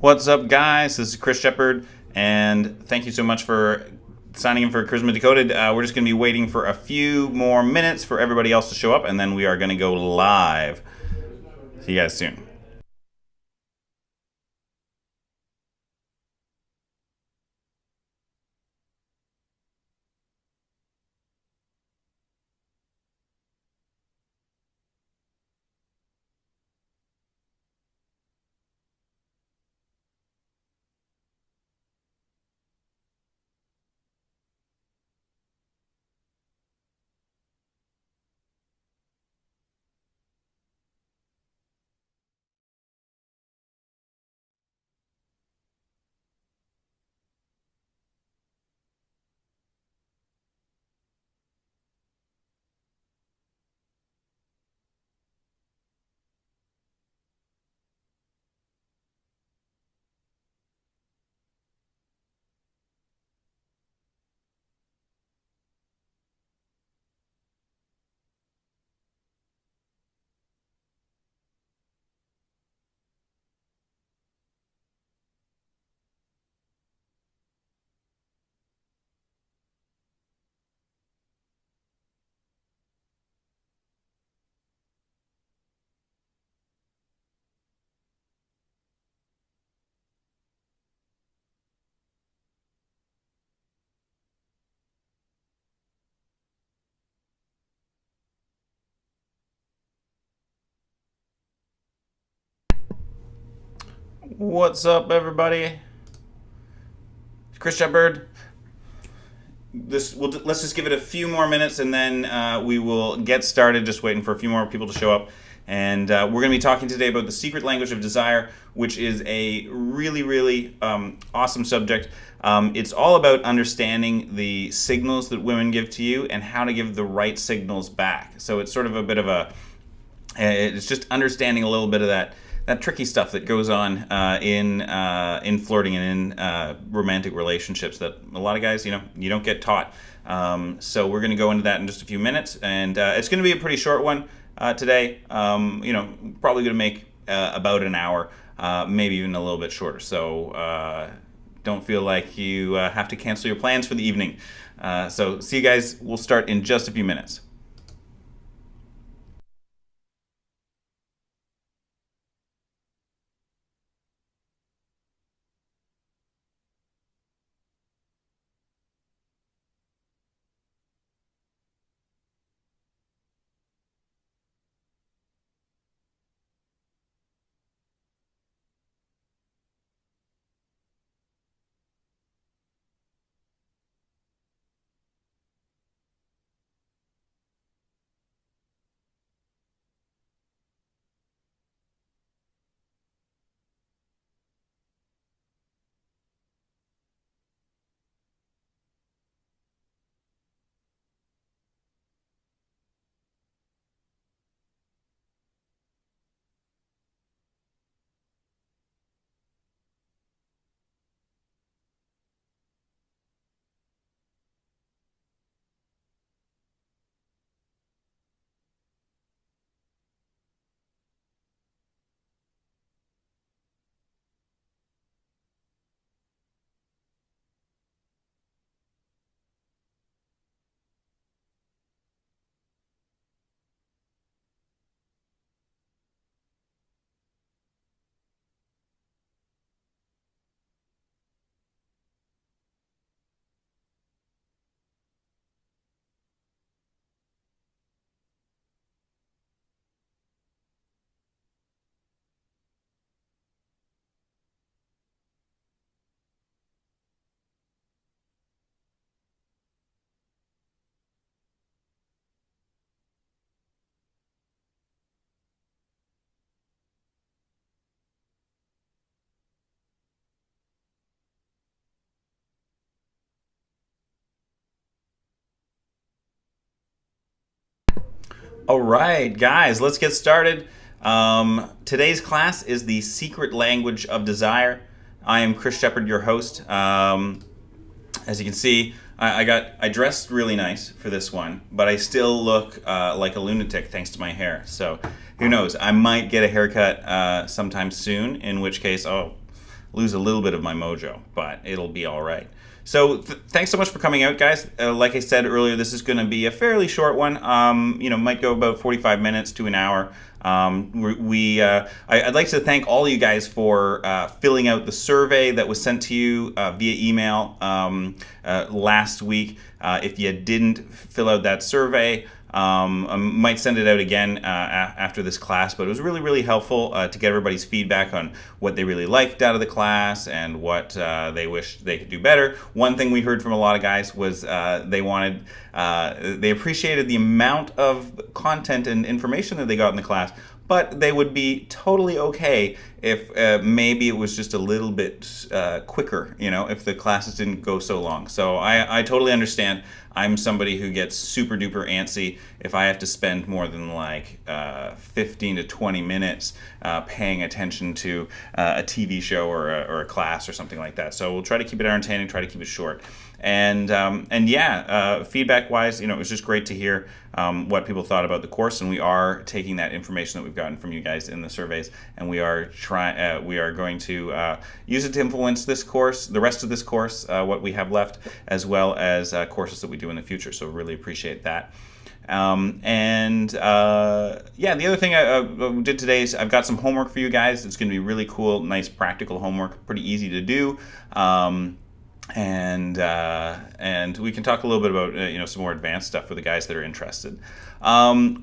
What's up, guys? This is Chris Shepard, and thank you so much for signing in for Charisma Decoded. We're just going to be waiting for a few more minutes for everybody else to show up, and then we are going to go live. See you guys soon. What's up, everybody? Chris Shepard. Let's just give it a few more minutes, and then we will get started. Just waiting for a few more people to show up. And we're going to be talking today about the secret language of desire, which is a really awesome subject. It's all about understanding the signals that women give to you and how to give the right signals back. So it's sort of a bit of it's just understanding a little bit of that tricky stuff that goes on in flirting and in romantic relationships that a lot of guys, you don't get taught. So we're going to go into that in just a few minutes, and it's going to be a pretty short one today. Probably going to make about an hour, maybe even a little bit shorter. So don't feel like you have to cancel your plans for the evening. So see you guys. We'll start in just a few minutes. All right, guys, let's get started. Today's class is the secret language of desire. I am Chris Shepard, your host. As you can see, I dressed really nice for this one, but I still look like a lunatic thanks to my hair. So who knows? I might get a haircut sometime soon. In which case, lose a little bit of my mojo, but it'll be all right. So thanks so much for coming out, guys. Like I said earlier, this is going to be a fairly short one. Might go about 45 minutes to an hour. I'd like to thank all of you guys for filling out the survey that was sent to you via email last week. If you didn't fill out that survey, I might send it out again after this class, but it was really, really helpful to get everybody's feedback on what they really liked out of the class and what they wish they could do better. One thing we heard from a lot of guys was they appreciated the amount of content and information that they got in the class, but they would be totally okay if maybe it was just a little bit quicker, if the classes didn't go so long. So I totally understand. I'm somebody who gets super duper antsy if I have to spend more than 15 to 20 minutes paying attention to a TV show or a class or something like that. So we'll try to keep it entertaining, try to keep it short. And feedback wise, it was just great to hear what people thought about the course, and we are taking that information that we've gotten from you guys in the surveys, and we are going to use it to influence this course, the rest of this course, what we have left, as well as courses that we do in the future. So really appreciate that. The other thing I did today is I've got some homework for you guys. It's going to be really cool, nice practical homework, pretty easy to do. And we can talk a little bit about some more advanced stuff for the guys that are interested.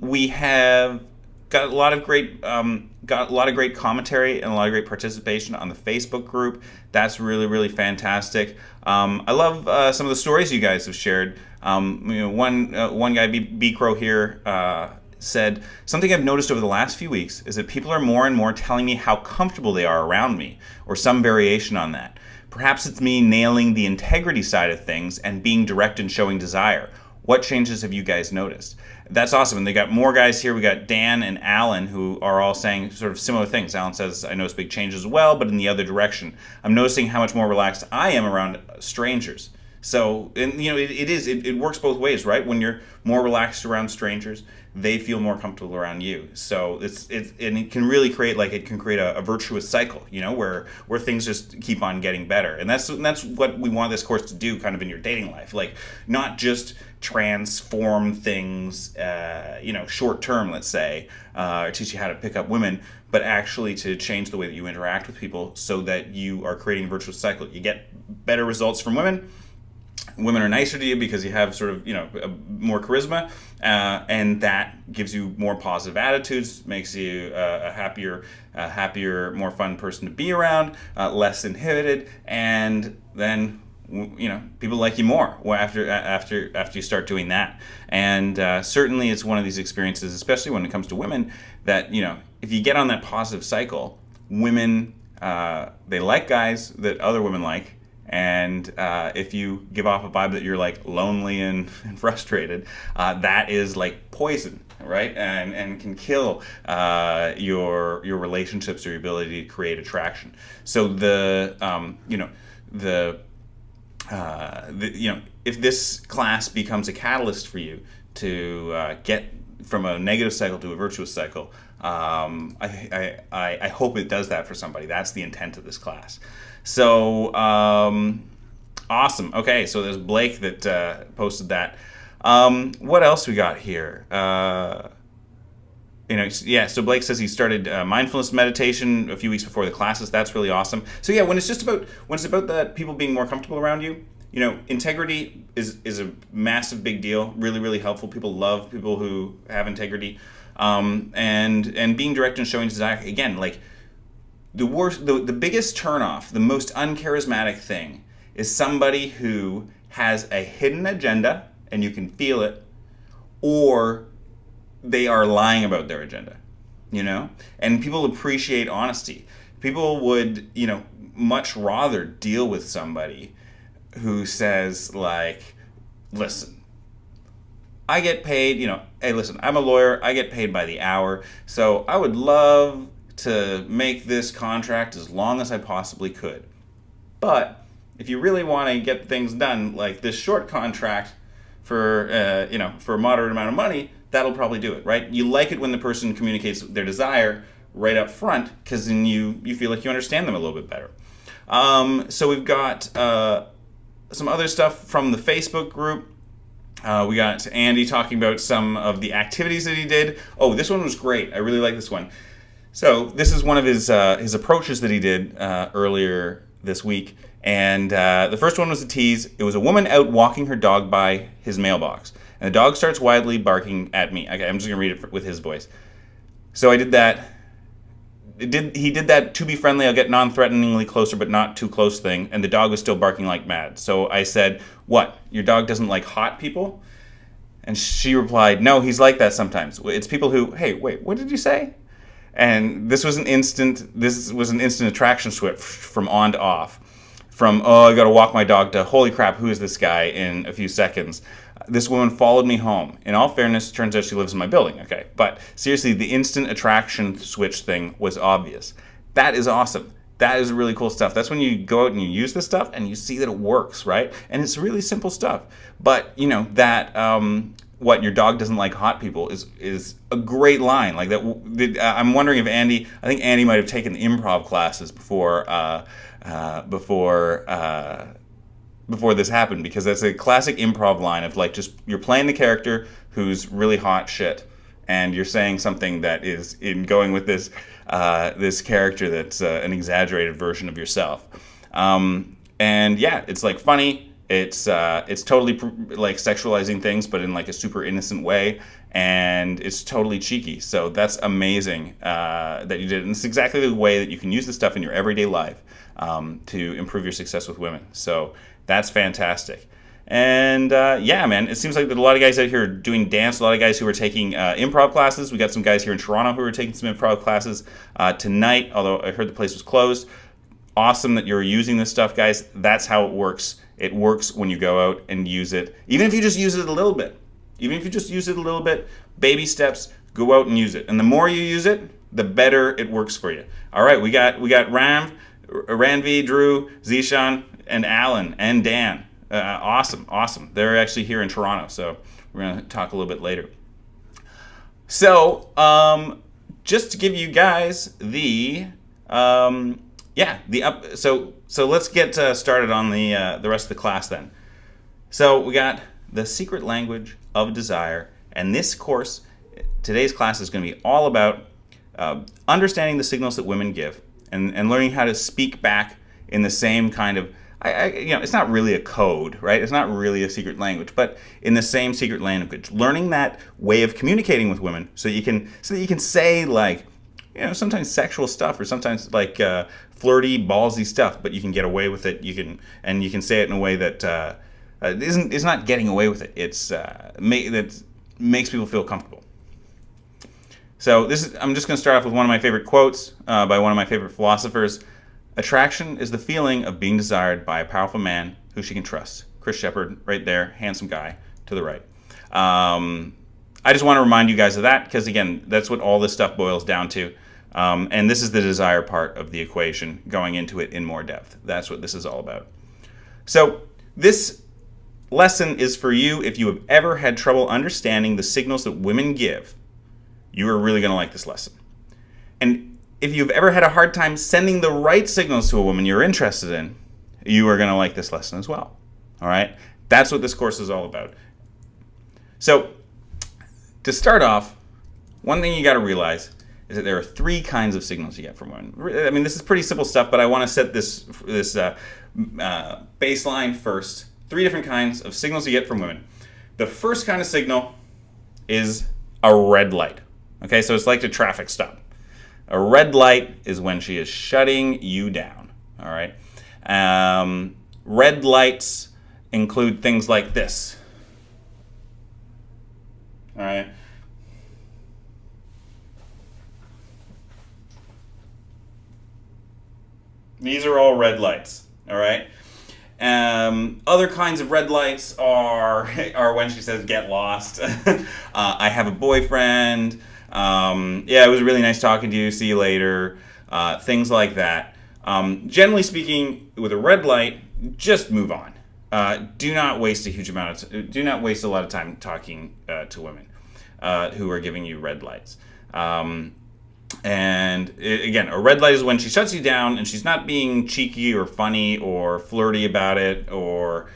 We have got a lot of great commentary and a lot of great participation on the Facebook group. That's really, really fantastic. I love some of the stories you guys have shared. One guy, B Crow here, said, something I've noticed over the last few weeks is that people are more and more telling me how comfortable they are around me, or some variation on that. Perhaps it's me nailing the integrity side of things and being direct and showing desire. What changes have you guys noticed? That's awesome. And they got more guys here. We got Dan and Alan who are all saying sort of similar things. Alan says, I notice big changes as well, but in the other direction. I'm noticing how much more relaxed I am around strangers. So, it works both ways, right? When you're more relaxed around strangers, they feel more comfortable around you. So it can really create a virtuous cycle, where things just keep on getting better. And that's what we want this course to do, kind of in your dating life, not just transform things, short term, let's say, or teach you how to pick up women, but actually to change the way that you interact with people so that you are creating a virtuous cycle. You get better results from women. Women are nicer to you because you have sort of, more charisma, and that gives you more positive attitudes, makes you a happier, more fun person to be around, less inhibited, and then people like you more after you start doing that. And certainly it's one of these experiences, especially when it comes to women, that if you get on that positive cycle, women they like guys that other women like. And if you give off a vibe that you're lonely and frustrated, that is like poison, right? And can kill your relationships or your ability to create attraction. So if this class becomes a catalyst for you to get from a negative cycle to a virtuous cycle, I hope it does that for somebody. That's the intent of this class. So, awesome. Okay, so there's Blake that posted that. What else we got here? So Blake says he started mindfulness meditation a few weeks before the classes. That's really awesome. So yeah, when it's about that people being more comfortable around you, integrity is a massive big deal. Really, really helpful. People love people who have integrity. And being direct and showing desire, again, the biggest turnoff, the most uncharismatic thing is somebody who has a hidden agenda and you can feel it, or they are lying about their agenda, and people appreciate honesty. People would, much rather deal with somebody who says listen, I get paid, hey, listen, I'm a lawyer, I get paid by the hour, so I would love to make this contract as long as I possibly could. But if you really want to get things done, like this short contract for a moderate amount of money, that'll probably do it, right? You like it when the person communicates their desire right up front, because then you feel like you understand them a little bit better. So we've got some other stuff from the Facebook group. We got Andy talking about some of the activities that he did. Oh, this one was great. I really like this one. So this is one of his approaches that he did earlier this week. And the first one was a tease. It was a woman out walking her dog by his mailbox. And the dog starts wildly barking at me. Okay, I'm just going to read it with his voice. So I did that. He did that to be friendly, I'll get non-threateningly closer but not too close thing. And the dog was still barking like mad. So I said, what? Your dog doesn't like hot people? And she replied, no, he's like that sometimes. It's people who, hey, wait, what did you say? And this was an instant attraction switch from on to off. From, oh, I gotta walk my dog to, holy crap, who is this guy, in a few seconds. This woman followed me home. In all fairness, turns out she lives in my building, okay? But seriously, the instant attraction switch thing was obvious. That is awesome. That is really cool stuff. That's when you go out and you use this stuff and you see that it works, right? And it's really simple stuff. But, you know, that, what, your dog doesn't like hot people is a great line. Like that. I'm wondering if Andy, I think Andy might have taken improv classes before this happened, because that's a classic improv line of like, just you're playing the character who's really hot shit, and you're saying something that is in going with this this character that's an exaggerated version of yourself. And yeah, it's like funny. It's totally like sexualizing things, but in like a super innocent way, and it's totally cheeky. So that's amazing that you did it. And it's exactly the way that you can use this stuff in your everyday life to improve your success with women. So that's fantastic. And yeah, man, it seems like there's a lot of guys out here doing dance, a lot of guys who are taking improv classes. We got some guys here in Toronto who are taking some improv classes tonight, although I heard the place was closed. Awesome that you're using this stuff, guys. That's how it works. It works when you go out and use it. Even if you just use it a little bit. Even if you just use it a little bit, baby steps, go out and use it. And the more you use it, the better it works for you. All right, we got Ranvi, Drew, Zishan, and Alan, and Dan. Awesome. They're actually here in Toronto, so we're going to talk a little bit later. So, just to give you guys so let's get started on the rest of the class then. So we got the secret language of desire, and this course, today's class, is going to be all about understanding the signals that women give, and learning how to speak back in the same kind of, it's not really a code, right? It's not really a secret language, but in the same secret language, learning that way of communicating with women, so that you can say, like, sometimes sexual stuff, or sometimes like flirty, ballsy stuff, but you can get away with it. You can say it in a way that is not getting away with it. It's that makes people feel comfortable. So I'm just going to start off with one of my favorite quotes by one of my favorite philosophers. Attraction is the feeling of being desired by a powerful man who she can trust. Chris Shepard, right there, handsome guy to the right. I just want to remind you guys of that, because again, that's what all this stuff boils down to. And this is the desire part of the equation, going into it in more depth. That's what this is all about. So this lesson is for you if you have ever had trouble understanding the signals that women give. You are really going to like this lesson. And if you've ever had a hard time sending the right signals to a woman you're interested in, you are going to like this lesson as well. All right? That's what this course is all about. So, to start off, one thing you got to realize is that there are 3 kinds of signals you get from women. I mean, this is pretty simple stuff, but I want to set this baseline first. 3 different kinds of signals you get from women. The first kind of signal is a red light. Okay, so it's like the traffic stop. A red light is when she is shutting you down. All right. Red lights include things like this. All right. These are all red lights. All right. Other kinds of red lights are when she says, "Get lost." I have a boyfriend. Yeah, it was really nice talking to you. See you later. Things like that. Generally speaking, with a red light, just move on. Do not waste a lot of time talking to women who are giving you red lights. And again, a red light is when she shuts you down and she's not being cheeky or funny or flirty about it or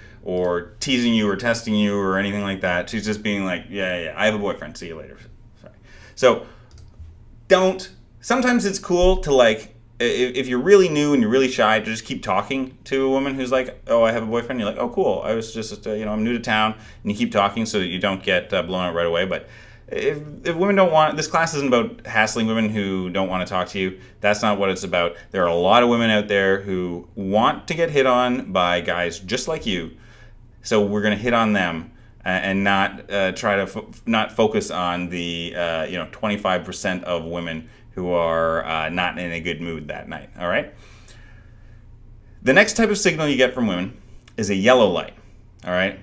teasing you or testing you or anything like that. She's just being like, yeah, I have a boyfriend. See you later. Sorry. So sometimes it's cool to like, if you're really new and you're really shy, to just keep talking to a woman who's like, oh, I have a boyfriend. You're like, oh, cool. I was just, I'm new to town. And you keep talking so that you don't get blown out right away. But if women don't want, this class isn't about hassling women who don't want to talk to you. That's not what it's about. There are a lot of women out there who want to get hit on by guys just like you. So we're going to hit on them and not try to not focus on the 25% of women who are not in a good mood that night. All right. The next type of signal you get from women is a yellow light. All right.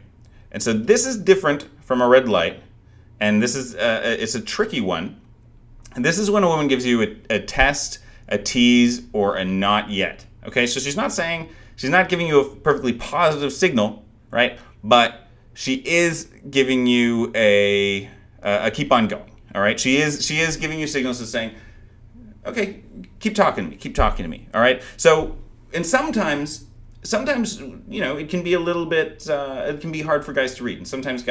And so this is different from a red light, and this is it's a tricky one. And this is when a woman gives you a test, a tease, or a not yet. Okay. So she's not giving you a perfectly positive signal, right? But she is giving you a keep on going. All right. She is giving you signals of saying, okay, keep talking to me. All right. So, and sometimes it can be a little bit, it can be hard for guys to read, and sometimes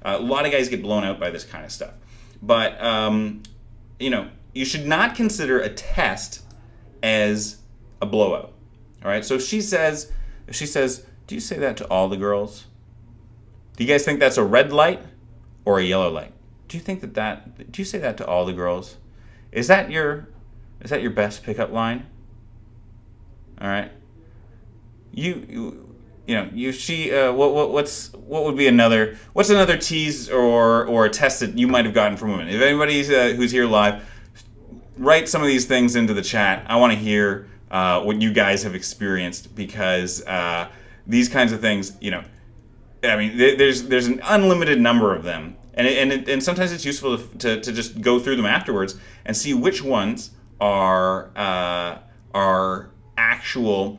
a lot of guys get blown out by this kind of stuff. But you should not consider a test as a blowout. All right. So if she says, do you say that to all the girls? Do you guys think that's a red light or a yellow light? Do you you say that to all the girls? Is that your best pickup line? All right. What would be another tease or a test that you might have gotten from women? If anybody who's here live, write some of these things into the chat. I want to hear what you guys have experienced, because these kinds of things, there's an unlimited number of them, and sometimes it's useful to just go through them afterwards and see which ones are actual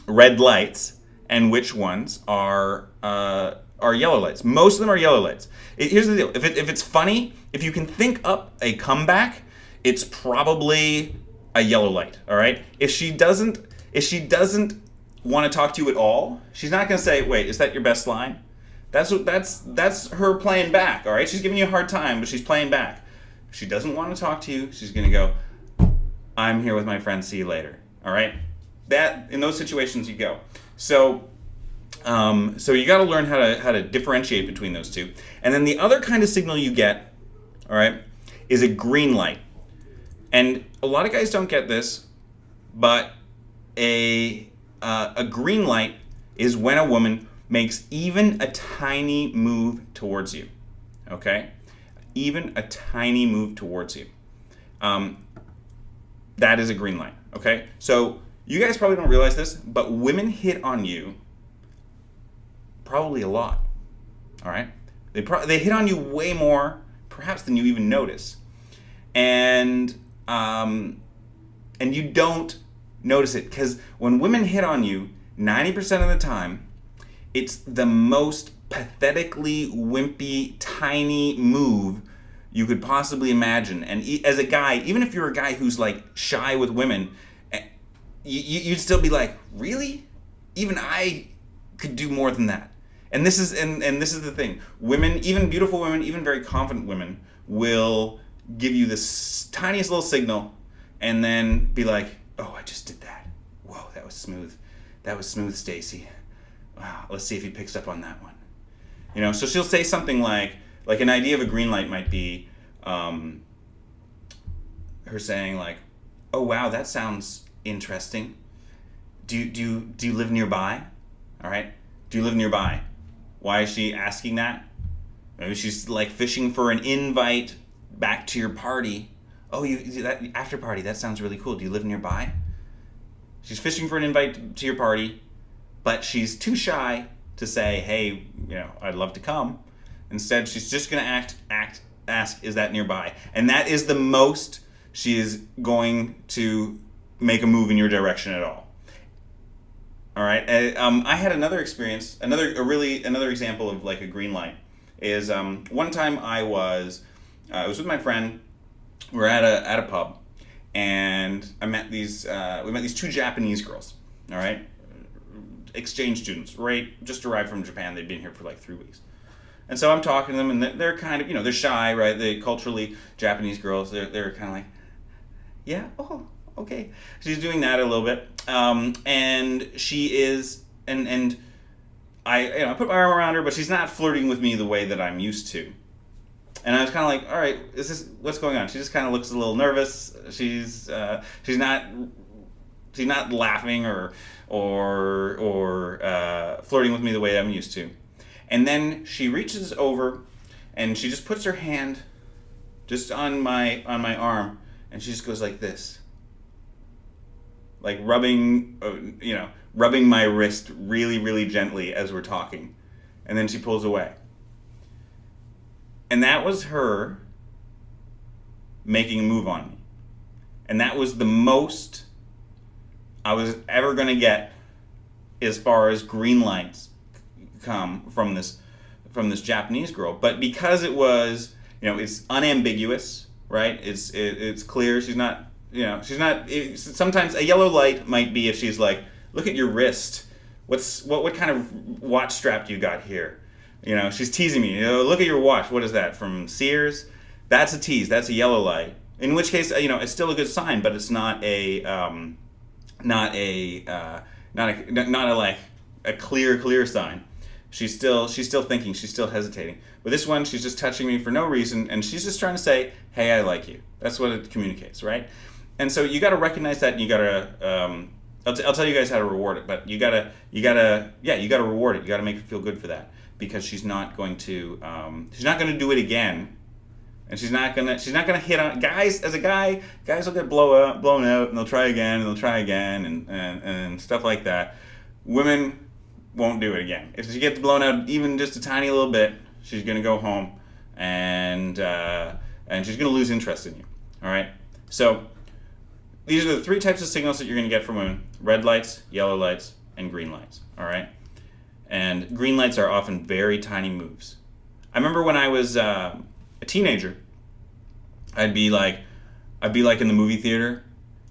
red lights and which ones are yellow lights. Most of them are yellow lights. Here's the deal: if it's funny, if you can think up a comeback, it's probably a yellow light. All right. If she doesn't want to talk to you at all, she's not going to say, wait, is that your best line? That's her playing back. All right. She's giving you a hard time, but she's playing back. If she doesn't want to talk to you, she's going to go, I'm here with my friend, see you later. All right. In those situations you go. So you got to learn how to differentiate between those two. And then the other kind of signal you get, all right, is a green light. And a lot of guys don't get this, but a green light is when a woman makes even a tiny move towards you. Okay? Even a tiny move towards you. That is a green light. Okay? So you guys probably don't realize this, but women hit on you probably a lot. All right? They hit on you way more, perhaps, than you even notice. And you don't notice it, because when women hit on you, 90% of the time, it's the most pathetically wimpy, tiny move you could possibly imagine. And as a guy, even if you're a guy who's like shy with women, you'd still be like, really? Even I could do more than that. And this is the thing. Women, even beautiful women, even very confident women, will give you this tiniest little signal and then be like, oh, I just did that. Whoa, that was smooth. That was smooth, Stacy. Wow, let's see if he picks up on that one. So she'll say something like an idea of a green light might be her saying like, oh, wow, that sounds interesting. Do you live nearby? All right. Do you live nearby? Why is she asking that? Maybe she's like fishing for an invite back to your party. Oh, that after party, that sounds really cool. Do you live nearby? She's fishing for an invite to your party, but she's too shy to say, hey, I'd love to come. Instead, she's just going to ask, is that nearby? And that is the most she is going to make a move in your direction at all. All right. I had another experience, another example of like a green light is one time I was with my friend. We're at a pub, and I met these we met these two Japanese girls. All right, exchange students, right? Just arrived from Japan. They'd been here for like 3 weeks. And so I'm talking to them, and they're kind of, they're shy, right? They culturally Japanese girls. They're kind of like, yeah, oh, okay. She's doing that a little bit, and she is, and I put my arm around her, but she's not flirting with me the way that I'm used to. And I was kind of like, all right, what's going on? She just kind of looks a little nervous. She's not laughing or flirting with me the way I'm used to. And then she reaches over and she just puts her hand just on my arm, and she just goes like this. Like rubbing my wrist really, really gently as we're talking. And then she pulls away. And that was her making a move on me. And that was the most I was ever going to get as far as green lights come from this Japanese girl. But because it was, it's unambiguous, right? It's clear. She's not. Sometimes a yellow light might be if she's like, look at your wrist. What kind of watch strap you got here? She's teasing me. Look at your watch. What is that, from Sears? That's a tease. That's a yellow light. In which case, it's still a good sign, but it's not a clear sign. She's still thinking. She's still hesitating. But this one, she's just touching me for no reason, and she's just trying to say, "Hey, I like you." That's what it communicates, right? And so you got to recognize that, and you got to. I'll tell you guys how to reward it, but you gotta reward it. You gotta make her feel good for that, because she's not going to do it again, and she's not gonna hit on guys. As a guy, guys will get blown out, and they'll try again, and stuff like that. Women won't do it again. If she gets blown out even just a tiny little bit, she's gonna go home, and she's gonna lose interest in you. All right, so. These are the 3 types of signals that you're going to get from women: red lights, yellow lights, and green lights. All right? And green lights are often very tiny moves. I remember when I was a teenager, I'd be like in the movie theater,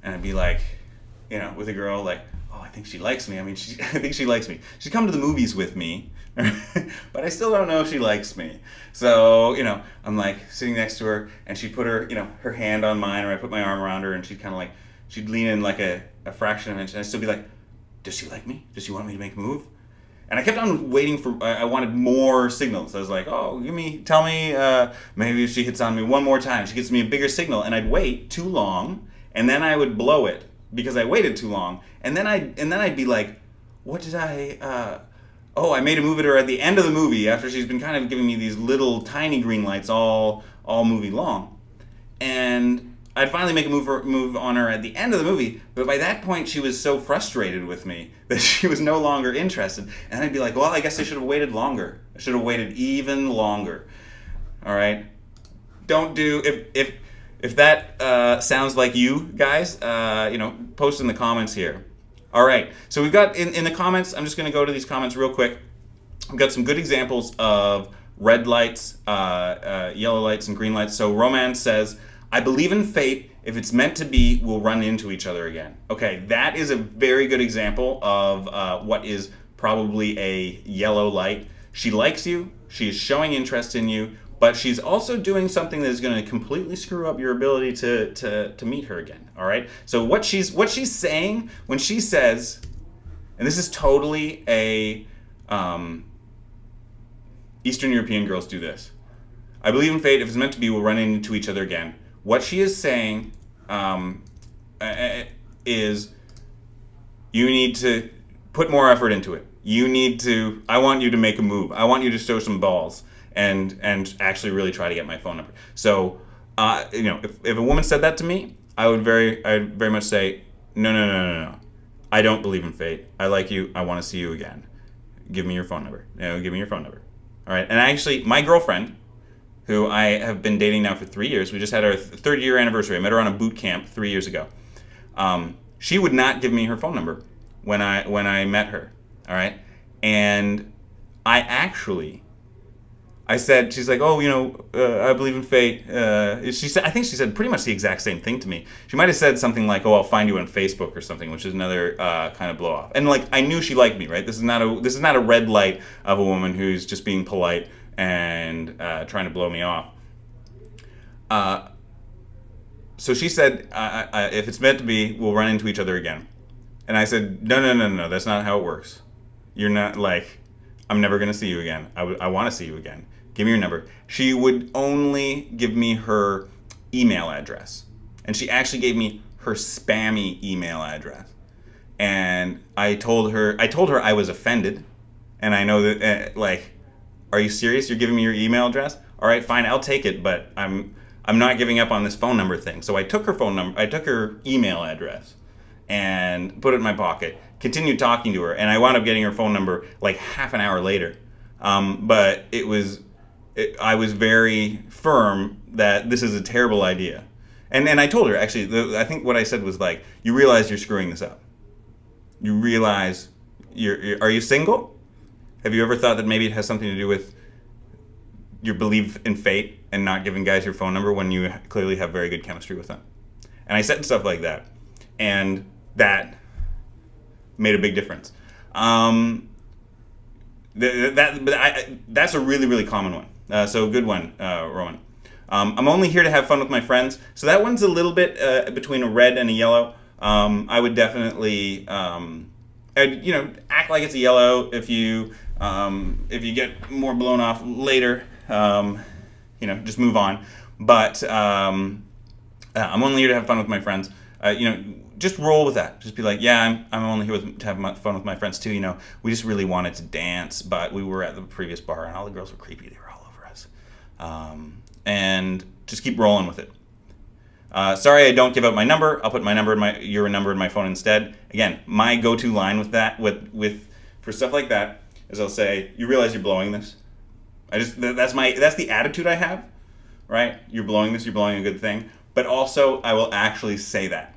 and I'd be like, with a girl, like, oh, I think she likes me. I think she likes me. She'd come to the movies with me, but I still don't know if she likes me. So, I'm like sitting next to her, and she'd put her, her hand on mine, or I put my arm around her, and she'd kind of like, she'd lean in like a fraction of an inch, and I'd still be like, does she like me? Does she want me to make a move? And I kept on waiting for, I wanted more signals. I was like, oh, tell me, maybe if she hits on me one more time, she gives me a bigger signal, and I'd wait too long, and then I would blow it because I waited too long, and then I'd be like, what did I made a move at her at the end of the movie after she's been kind of giving me these little tiny green lights all movie long. And I'd finally make a move on her at the end of the movie, but by that point she was so frustrated with me that she was no longer interested. And I'd be like, well, I guess I should have waited longer. I should have waited even longer. All right? Don't do, if that sounds like you guys, post in the comments here. All right, so we've got in the comments, I'm just going to go to these comments real quick. We've got some good examples of red lights, yellow lights, and green lights. So Romance says, I believe in fate. If it's meant to be, we'll run into each other again. Okay, that is a very good example of what is probably a yellow light. She likes you. She is showing interest in you, but she's also doing something that is going to completely screw up your ability to meet her again. All right. So what she's saying when she says, and this is totally a Eastern European girls do this. I believe in fate. If it's meant to be, we'll run into each other again. What she is saying is, you need to put more effort into it. I want you to make a move. I want you to show some balls and actually really try to get my phone number. So, if a woman said that to me, I would very much say, no. I don't believe in fate. I like you. I want to see you again. Give me your phone number. Give me your phone number. All right. And actually, my girlfriend, who I have been dating now for 3 years, we just had our 3rd year anniversary. I met her on a boot camp 3 years ago. She would not give me her phone number when I met her. All right. And I I said, she's like, oh, I believe in fate. She said, I think she said pretty much the exact same thing to me. She might have said something like, oh, I'll find you on Facebook or something, which is another kind of blow off. And like, I knew she liked me, right? This is not a red light of a woman who's just being polite and trying to blow me off. So she said, if it's meant to be, we'll run into each other again. And I said, no, that's not how it works. You're not like, I'm never going to see you again. I want to see you again. Give me your number. She would only give me her email address. And she actually gave me her spammy email address. And I told her I was offended. And I know that, are you serious? You're giving me your email address? All right, fine, I'll take it, but I'm not giving up on this phone number thing. So I took her phone number, I took her email address and put it in my pocket, continued talking to her, and I wound up getting her phone number like half an hour later. But I was very firm that this is a terrible idea. And I told her, actually, I think what I said was like, you realize you're screwing this up. You realize, are you single? Have you ever thought that maybe it has something to do with your belief in fate and not giving guys your phone number when you clearly have very good chemistry with them? And I said stuff like that. And that made a big difference. That's a really, really common one. So good one, Rowan. I'm only here to have fun with my friends. So that one's a little bit between a red and a yellow. I would definitely, act like it's a yellow if you get more blown off later. Just move on. But I'm only here to have fun with my friends. Just roll with that. Just be like, yeah, I'm only here to have fun with my friends too. We just really wanted to dance, but we were at the previous bar and all the girls were creepy. They were all over us. And just keep rolling with it. Sorry, I don't give out my number. I'll put your number in my phone instead. Again, my go-to line with that, for stuff like that, is I'll say, you realize you're blowing this. That's the attitude I have, right? You're blowing this. You're blowing a good thing. But also, I will actually say that.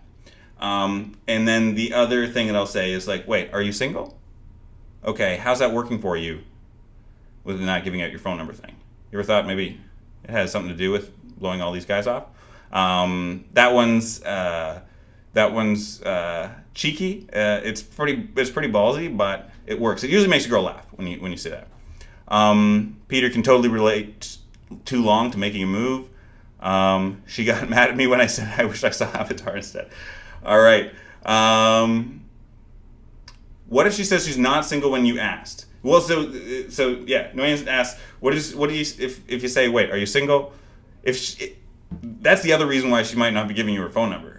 And then the other thing that I'll say is like, wait, are you single? Okay, how's that working for you with the not giving out your phone number thing? You ever thought maybe it has something to do with blowing all these guys off? That one's cheeky. It's pretty ballsy, but it works. It usually makes a girl laugh when you say that. Peter can totally relate. Too long to making a move. She got mad at me when I said I wish I saw Avatar instead. All right. What if she says she's not single when you asked? Well, so yeah. Noyan asks, what do you if you say, wait, are you single? That's the other reason why she might not be giving you her phone number.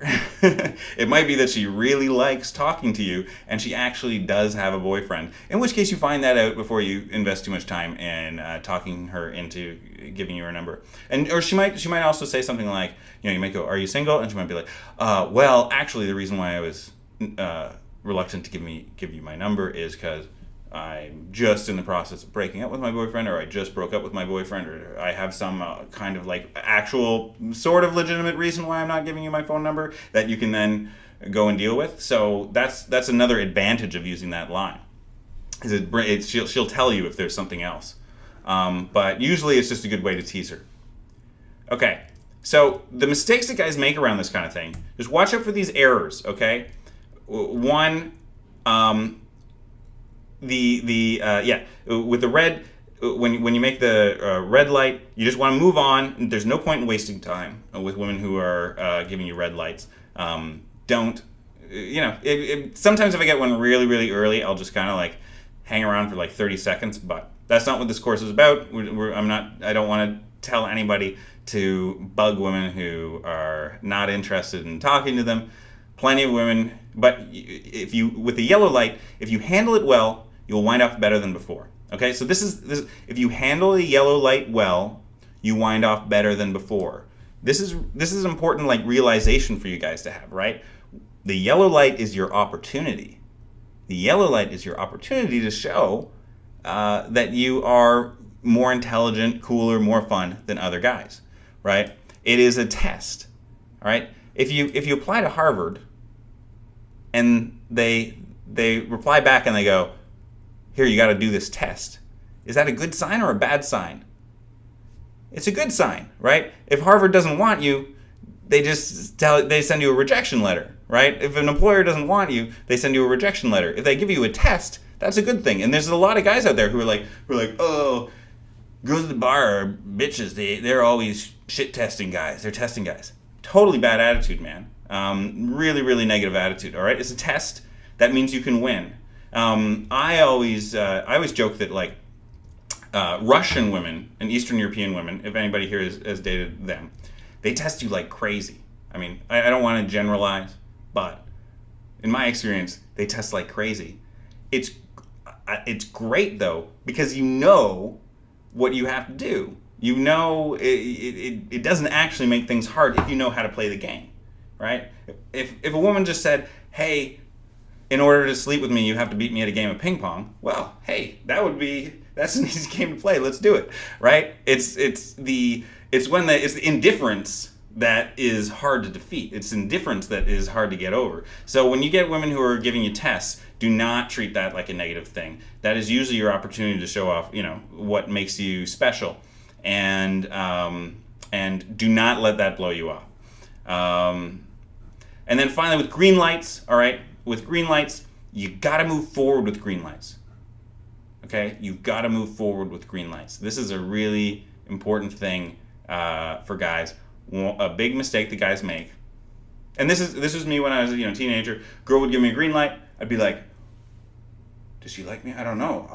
It might be that she really likes talking to you and she actually does have a boyfriend, in which case you find that out before you invest too much time in talking her into giving you her number. Or she might also say something like, you might go, are you single? And she might be like, well, actually the reason why I was reluctant to give you my number is because I'm just in the process of breaking up with my boyfriend, or I just broke up with my boyfriend, or I have some kind of like actual sort of legitimate reason why I'm not giving you my phone number that you can then go and deal with. So that's another advantage of using that line. She'll tell you if there's something else. But usually it's just a good way to tease her. Okay, so the mistakes that guys make around this kind of thing, just watch out for these errors, okay? One, with the red, when you make the red light, you just want to move on. There's no point in wasting time with women who are giving you red lights. Sometimes if I get one really, really early, I'll just kind of like hang around for like 30 seconds, but that's not what this course is about. I don't want to tell anybody to bug women who are not interested in talking to them. Plenty of women, but with the yellow light, if you handle it well, you'll wind up better than before. Okay, so this is if you handle the yellow light well, you wind off better than before. This is important, like realization for you guys to have, right? The yellow light is your opportunity. The yellow light is your opportunity to show that you are more intelligent, cooler, more fun than other guys, right? It is a test, all right? If you apply to Harvard and they reply back and they go, here, you got to do this test. Is that a good sign or a bad sign? it's a good sign, right? If Harvard doesn't want you, they send you a rejection letter, right? If an employer doesn't want you, they send you a rejection letter. If they give you a test, that's a good thing. And there's a lot of guys out there who are like, oh, girls at the bar are bitches. They're always shit testing guys. They're testing guys. Totally bad attitude, man. Really, really negative attitude. All right, it's a test. That means you can win. I always joke that like Russian women and Eastern European women, if anybody here has dated them, they test you like crazy. I mean, I don't want to generalize, but in my experience, they test like crazy. It's great though, because you know what you have to do. You know it doesn't actually make things hard if you know how to play the game, right? If a woman just said, hey, in order to sleep with me, you have to beat me at a game of ping pong, well, hey, that's an easy game to play. Let's do it, right? It's the indifference that is hard to defeat. It's indifference that is hard to get over. So when you get women who are giving you tests, do not treat that like a negative thing. That is usually your opportunity to show off, what makes you special, and do not let that blow you off. And then finally, with green lights, all right, with green lights, you got to move forward with green lights. Okay, you've got to move forward with green lights. This is a really important thing for guys. A big mistake that guys make, and this was me when I was a teenager. Girl would give me a green light. I'd be like, does she like me? I don't know.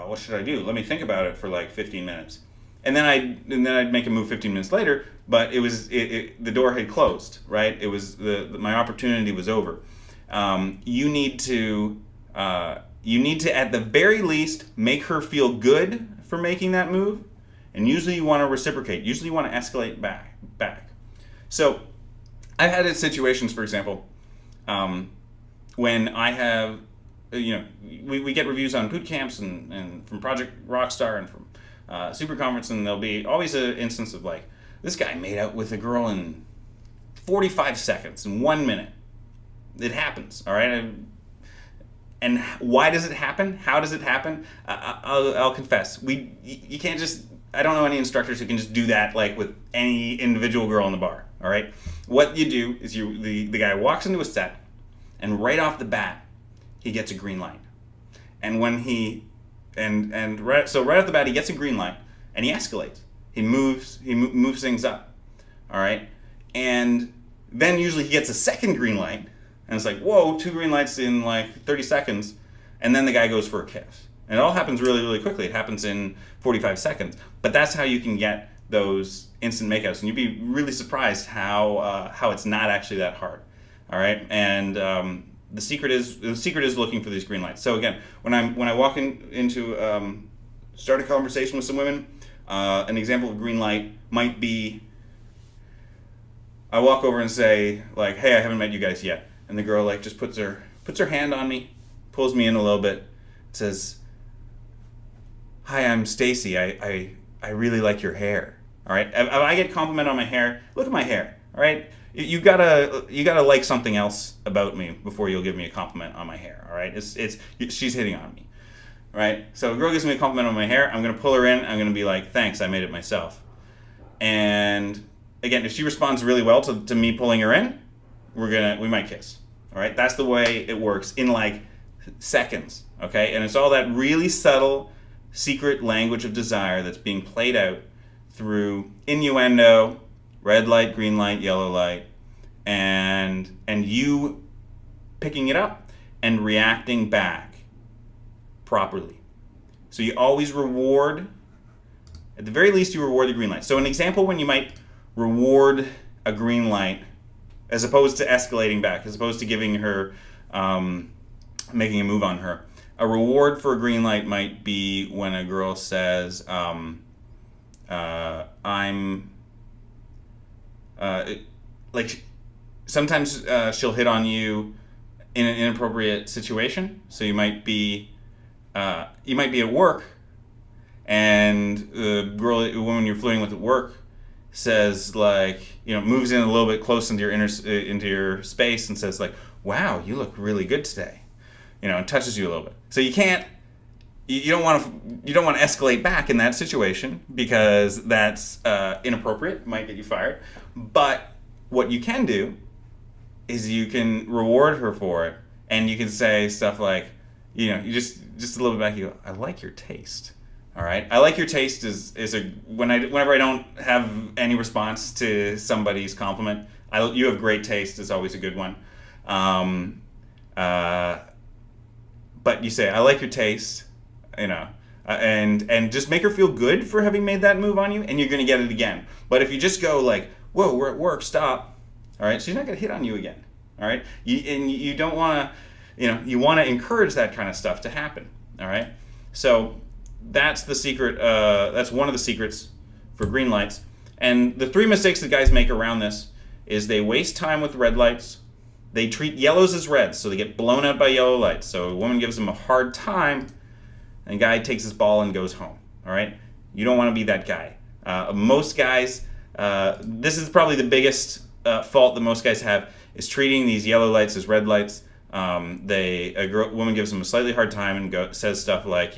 What should I do? Let me think about it for like 15 minutes, and then I'd make a move 15 minutes later. But the door had closed. Right? It was my opportunity was over. You need to at the very least make her feel good for making that move, and usually you want to reciprocate. Usually you want to escalate back. So I've had situations, for example, when I have, we get reviews on boot camps and from Project Rockstar and from Super Conference, and there'll be always an instance of like, this guy made out with a girl in 45 seconds, in 1 minute. It happens, all right? And why does it happen? How does it happen? I'll confess. You can't just... I don't know any instructors who can just do that like with any individual girl in the bar, all right? What you do is the guy walks into a set, and right off the bat, he gets a green light. And when right off the bat, he gets a green light, and he escalates. He moves things up, all right? And then usually he gets a second green light, and it's like, whoa, 2 green lights in like 30 seconds, and then the guy goes for a kiss. And it all happens really, really quickly. It happens in 45 seconds. But that's how you can get those instant makeouts. And you'd be really surprised how it's not actually that hard. All right? And the secret is looking for these green lights. So again, when I walk into start a conversation with some women, an example of a green light might be, I walk over and say like, hey, I haven't met you guys yet. And the girl like just puts her hand on me, pulls me in a little bit, says, hi, I'm Stacy. I really like your hair. All right. If I get compliment on my hair, look at my hair. All right. You gotta like something else about me before you'll give me a compliment on my hair. All right. She's hitting on me. All right. So a girl gives me a compliment on my hair. I'm gonna pull her in. I'm gonna be like, thanks, I made it myself. And again, if she responds really well to me pulling her in, we might kiss. All right. That's the way it works in like seconds. Okay. And it's all that really subtle secret language of desire that's being played out through innuendo, red light, green light, yellow light, and you picking it up and reacting back properly. So you always reward, at the very least you reward the green light. So an example when you might reward a green light as opposed to escalating back, as opposed to giving her, making a move on her. A reward for a green light might be when a girl says, sometimes she'll hit on you in an inappropriate situation. So you might be at work, and the woman you're flirting with at work says like, moves in a little bit close into your space and says like, wow, you look really good today. And touches you a little bit. So you can't you don't want to escalate back in that situation because that's inappropriate, might get you fired. But what you can do is you can reward her for it, and you can say stuff like, you just a little bit back, you go, I like your taste. All right, I like your taste is whenever I don't have any response to somebody's compliment, you have great taste is always a good one. But you say, I like your taste, and just make her feel good for having made that move on you, and you're going to get it again. But if you just go like, whoa, we're at work, stop, all right, she's not going to hit on you again, all right? You don't want to, you want to encourage that kind of stuff to happen, all right? So that's the secret, that's one of the secrets for green lights. And the 3 mistakes that guys make around this is they waste time with red lights. They treat yellows as reds, so they get blown out by yellow lights. So a woman gives them a hard time, and a guy takes his ball and goes home. All right? You don't want to be that guy. Most guys, this is probably the biggest fault that most guys have, is treating these yellow lights as red lights. A woman gives them a slightly hard time and says stuff like,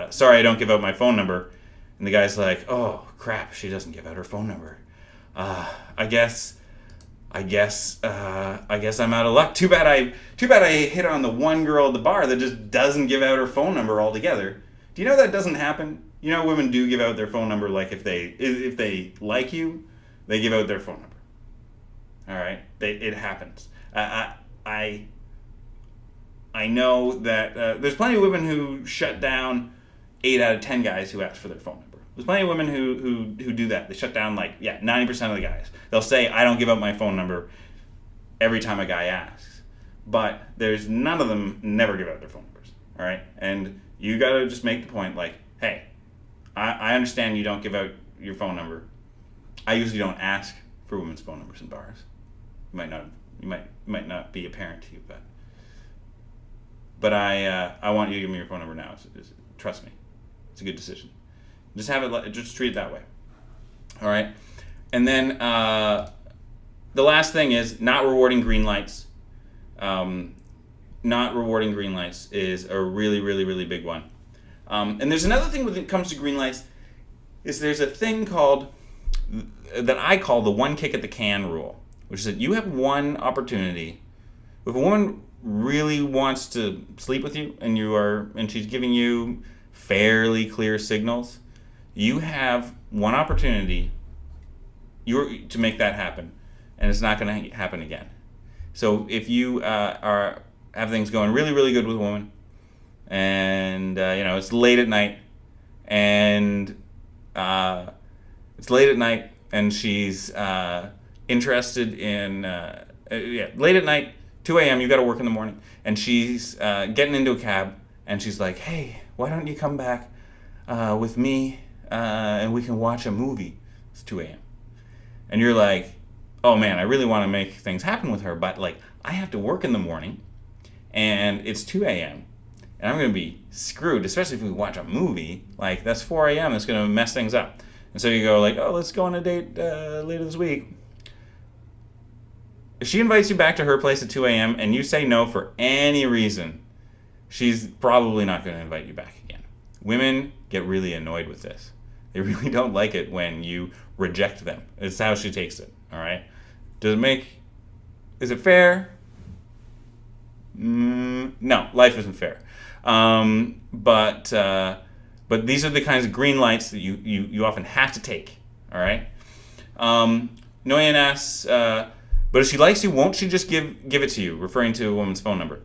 sorry, I don't give out my phone number. And the guy's like, oh, crap, she doesn't give out her phone number. I guess I'm out of luck. Too bad I hit on the one girl at the bar that just doesn't give out her phone number altogether. Do you know that doesn't happen? You know, women do give out their phone number. Like if they like you, they give out their phone number. All right, it happens. I know that there's plenty of women who shut down 8 out of 10 guys who ask for their phone number. There's plenty of women who do that. They shut down 90% of the guys. They'll say, I don't give up my phone number every time a guy asks. But there's none of them never give out their phone numbers. All right? And you got to just make the point like, hey, I understand you don't give out your phone number. I usually don't ask for women's phone numbers in bars. You might not be apparent to you, but I want you to give me your phone number now. Trust me. It's a good decision. Just treat it that way. All right? And then the last thing is not rewarding green lights. Not rewarding green lights is a really, really, really big one. And there's another thing when it comes to green lights, is there's a thing that I call the one kick at the can rule, which is that you have one opportunity. If a woman really wants to sleep with you and she's giving you fairly clear signals, you have one opportunity to make that happen, and it's not going to happen again. So if you have things going really, really good with a woman, and it's late at night, and she's interested in late at night, 2 a.m. You got to work in the morning, and she's getting into a cab, and she's like, hey, why don't you come back with me and we can watch a movie? It's 2 a.m. And you're like, oh man, I really want to make things happen with her, but I have to work in the morning and it's 2 a.m. and I'm going to be screwed, especially if we watch a movie. That's 4 a.m. It's going to mess things up. And so you go oh, let's go on a date later this week. If she invites you back to her place at 2 a.m. and you say no for any reason, she's probably not going to invite you back again. Women get really annoyed with this. They really don't like it when you reject them. It's how she takes it, all right? Is it fair? No, life isn't fair. But these are the kinds of green lights that you often have to take, all right? Nguyen asks, but if she likes you, won't she just give it to you, referring to a woman's phone number?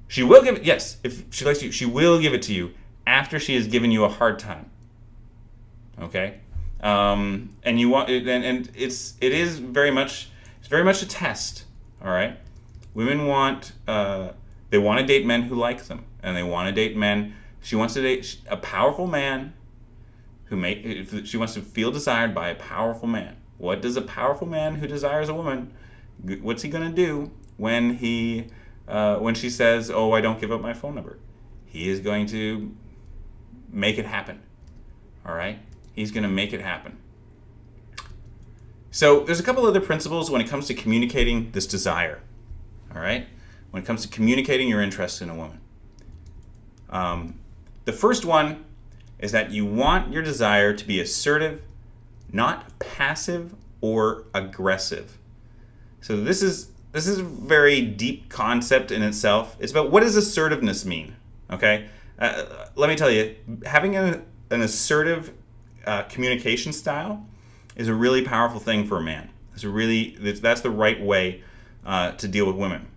She will give it, yes, if she likes you, she will give it to you after she has given you a hard time. Okay? And you want, and it's very much a test, all right? Women want, they want to date men who like them, and they want to date men. She wants to date a powerful man she wants to feel desired by a powerful man. What does a powerful man who desires a woman, what's he going to do when she says, oh, I don't give up my phone number? He is going to make it happen, all right? He's going to make it happen. So there's a couple other principles when it comes to communicating this desire, all right? When it comes to communicating your interest in a woman. The first one is that you want your desire to be assertive, not passive or aggressive. So this is a very deep concept in itself. It's about, what does assertiveness mean? Okay, let me tell you, having an assertive communication style is a really powerful thing for a man. That's the right way to deal with women.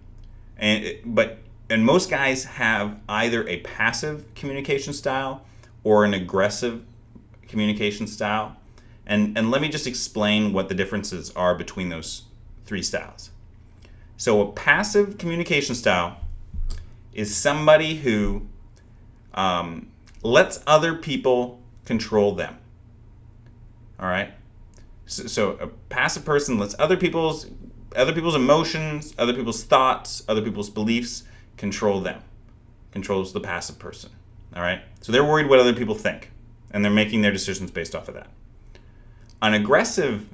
And most guys have either a passive communication style or an aggressive communication style. And let me just explain what the differences are between those three styles. So a passive communication style is somebody who lets other people control them. All right? So a passive person lets other people's emotions, other people's thoughts, other people's beliefs control them. Controls the passive person. All right? So they're worried what other people think, and they're making their decisions based off of that. An aggressive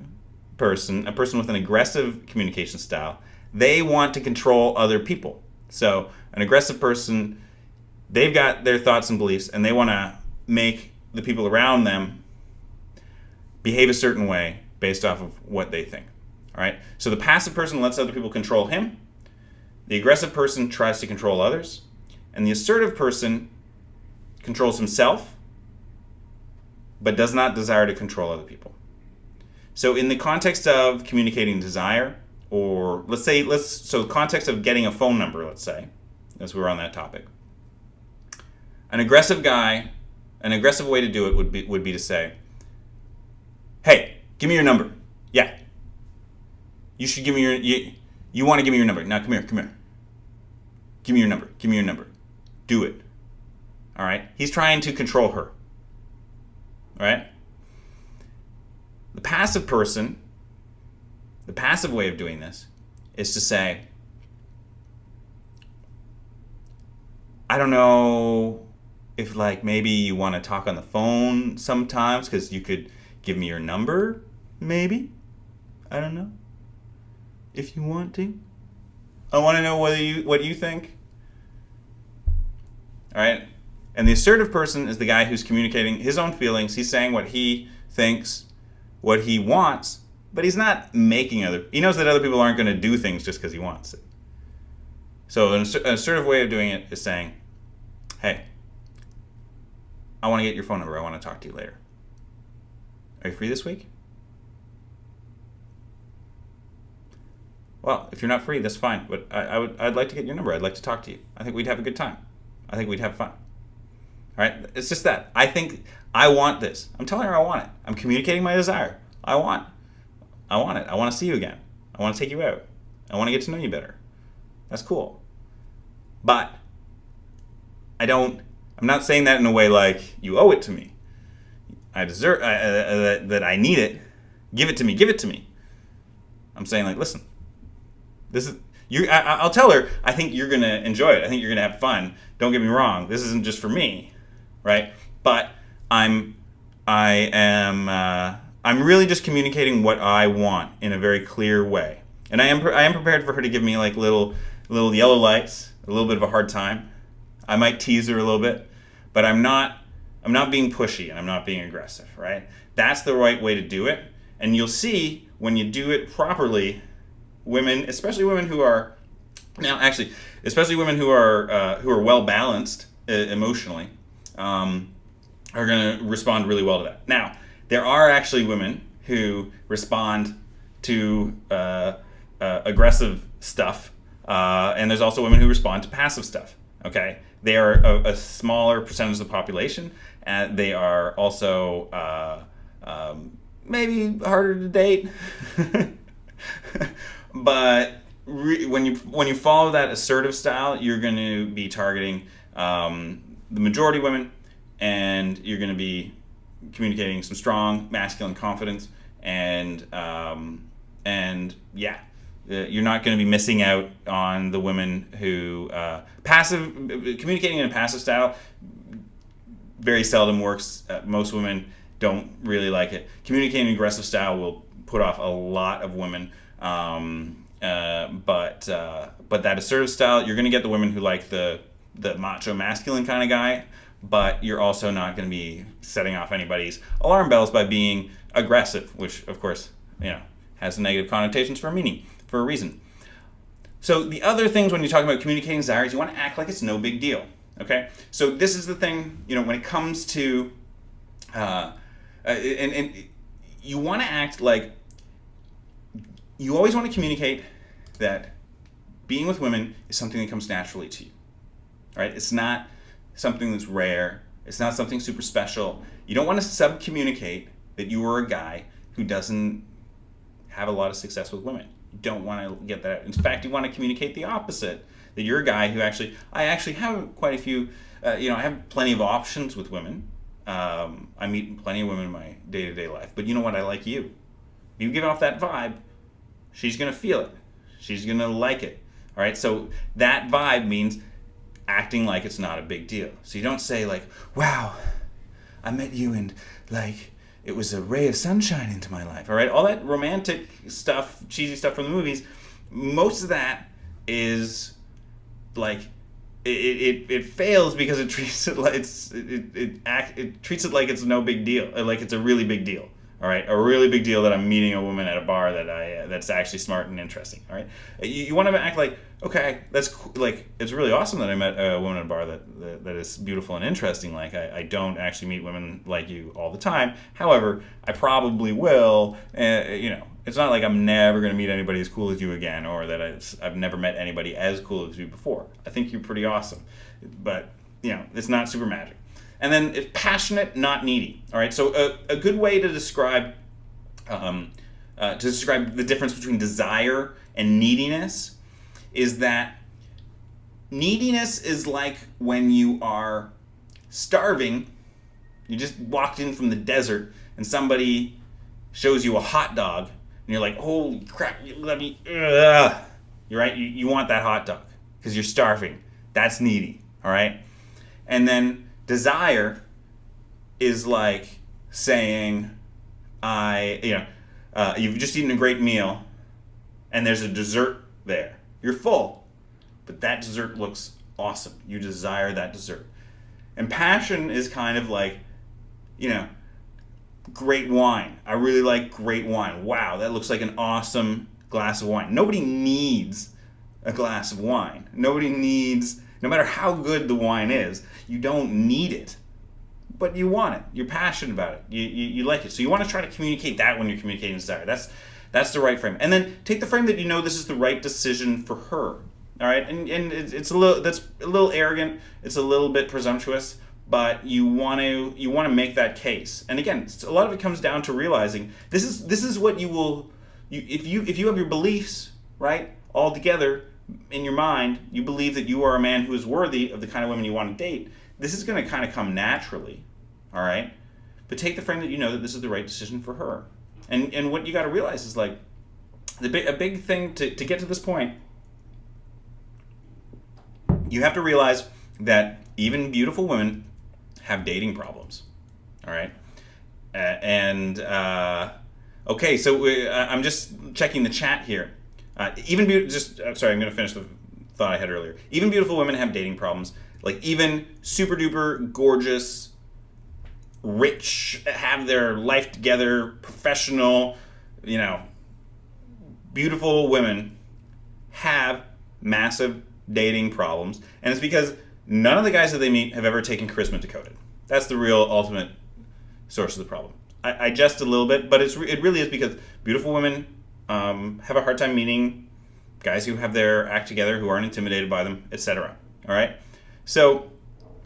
person, a person with an aggressive communication style, they want to control other people. So an aggressive person, they've got their thoughts and beliefs, and they want to make the people around them behave a certain way based off of what they think. All right? So the passive person lets other people control him. The aggressive person tries to control others. And the assertive person controls himself, but does not desire to control other people. So in the context of communicating desire, or so the context of getting a phone number, let's say, as we were on that topic. An aggressive way to do it would be to say, hey, give me your number. Yeah. You should give me you want to give me your number. Now come here. Give me your number. Do it. All right? He's trying to control her. All right? The passive person, the passive way of doing this is to say, I don't know if maybe you want to talk on the phone sometimes, because you could give me your number, maybe. I don't know. If you want to. I want to know what you think. All right? And the assertive person is the guy who's communicating his own feelings. He's saying what he thinks, what he wants, but he's not making he knows that other people aren't going to do things just because he wants it. So an assertive way of doing it is saying, hey, I want to get your phone number. I want to talk to you later. Are you free this week? Well, if you're not free, that's fine. But I'd like to get your number. I'd like to talk to you. I think we'd have a good time. I think we'd have fun. All right? It's just that. I think I want this. I'm telling her I want it. I'm communicating my desire. I want it. I want to see you again. I want to take you out. I want to get to know you better. That's cool. But I'm not saying that in a way like you owe it to me. I deserve that I need it. Give it to me. I'm saying listen. This is I'll tell her I think you're gonna enjoy it. I think you're gonna have fun. Don't get me wrong. This isn't just for me, right? But I'm really just communicating what I want in a very clear way, and I am prepared for her to give me little yellow lights, a little bit of a hard time. I might tease her a little bit, but I'm not being pushy and I'm not being aggressive, right? That's the right way to do it, and you'll see when you do it properly. Women, especially women who are well balanced emotionally, are going to respond really well to that. Now, there are actually women who respond to aggressive stuff, and there's also women who respond to passive stuff. Okay, they are a smaller percentage of the population, and they are also maybe harder to date. But when you follow that assertive style, you're going to be targeting the majority of women, and you're going to be communicating some strong masculine confidence, and you're not going to be missing out on the women who communicating in a passive style very seldom works. Most women don't really like it. Communicating in an aggressive style will put off a lot of women. But that assertive style, you're going to get the women who like the the macho masculine kind of guy, but you're also not going to be setting off anybody's alarm bells by being aggressive, which of course, has negative connotations for a reason. So the other things when you're talking about communicating desires, you want to act like it's no big deal. Okay, so this is the thing, when it comes to, and you want to act like you always want to communicate that being with women is something that comes naturally to you. Right? It's not something that's rare. It's not something super special. You don't want to sub-communicate that you are a guy who doesn't have a lot of success with women. You don't want to get that. In fact, you want to communicate the opposite. That you're a guy who I actually have quite a few, I have plenty of options with women. I meet plenty of women in my day-to-day life. But you know what? I like you. You give off that vibe, she's going to feel it. She's going to like it. All right? So that vibe means acting like it's not a big deal. So you don't say like, wow, I met you and like it was a ray of sunshine into my life. All right? All that romantic stuff, cheesy stuff from the movies, most of that is like it fails because it treats it like it treats it like it's no big deal, like it's a really big deal. All right, a really big deal that I'm meeting a woman at a bar that's actually smart and interesting. All right, you want to act like, okay, that's like it's really awesome that I met a woman at a bar that is beautiful and interesting. Like I don't actually meet women like you all the time. However, I probably will. It's not like I'm never going to meet anybody as cool as you again, or that I've never met anybody as cool as you before. I think you're pretty awesome, but it's not super magic. And then it's passionate, not needy. All right. So a good way to describe the difference between desire and neediness is that neediness is like when you are starving. You just walked in from the desert and somebody shows you a hot dog. And you're like, holy crap, let me, ugh. You're right, you want that hot dog because you're starving. That's needy, all right? And then desire is like saying, you've just eaten a great meal and there's a dessert there. You're full, but that dessert looks awesome. You desire that dessert. And passion is kind of like, great wine. I really like great wine. Wow, that looks like an awesome glass of wine. Nobody needs a glass of wine. Nobody needs, no matter how good the wine is, you don't need it. But you want it. You're passionate about it. You like it. So you want to try to communicate that when you're communicating desire. That's the right frame. And then take the frame that this is the right decision for her. All right? And that's a little arrogant. It's a little bit presumptuous. But you want to make that case, and again, a lot of it comes down to realizing this is what you will, if you have your beliefs right all together in your mind, you believe that you are a man who is worthy of the kind of women you want to date. This is going to kind of come naturally, all right. But take the frame that that this is the right decision for her, and what you got to realize is like a big thing to get to this point. You have to realize that even beautiful women have dating problems, all right? Okay, so I'm just checking the chat here. Sorry, I'm going to finish the thought I had earlier. Even beautiful women have dating problems. Like even super duper gorgeous, rich, have their life together, professional, beautiful women have massive dating problems, and it's because none of the guys that they meet have ever taken charisma decoded. That's the real ultimate source of the problem. I jest a little bit, but it really is because beautiful women have a hard time meeting guys who have their act together, who aren't intimidated by them, etc. All right? So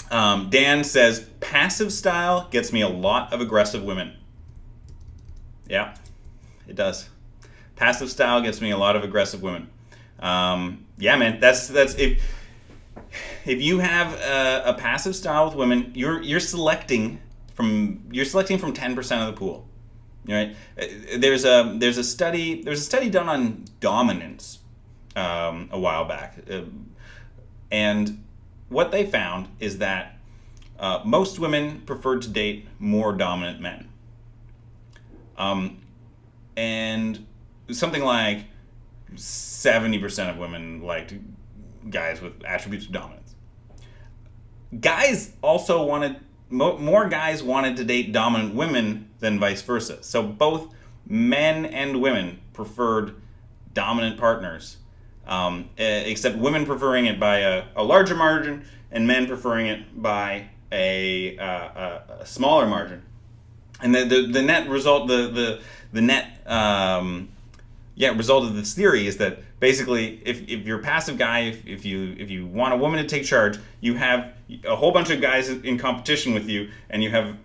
Dan says, passive style gets me a lot of aggressive women. Yeah, it does. Passive style gets me a lot of aggressive women. Yeah, man, that's if you have a passive style with women, you're selecting from 10% of the pool. Right? There's a study done on dominance a while back, and what they found is that most women preferred to date more dominant men, and something like 70% of women liked guys with attributes of dominance. guys also wanted more guys wanted to date dominant women than vice versa. So both men and women preferred dominant partners, except women preferring it by a larger margin and men preferring it by a smaller margin. And the net result, the net result of this theory is that basically, if you're a passive guy, if you want a woman to take charge, you have a whole bunch of guys in competition with you, and you have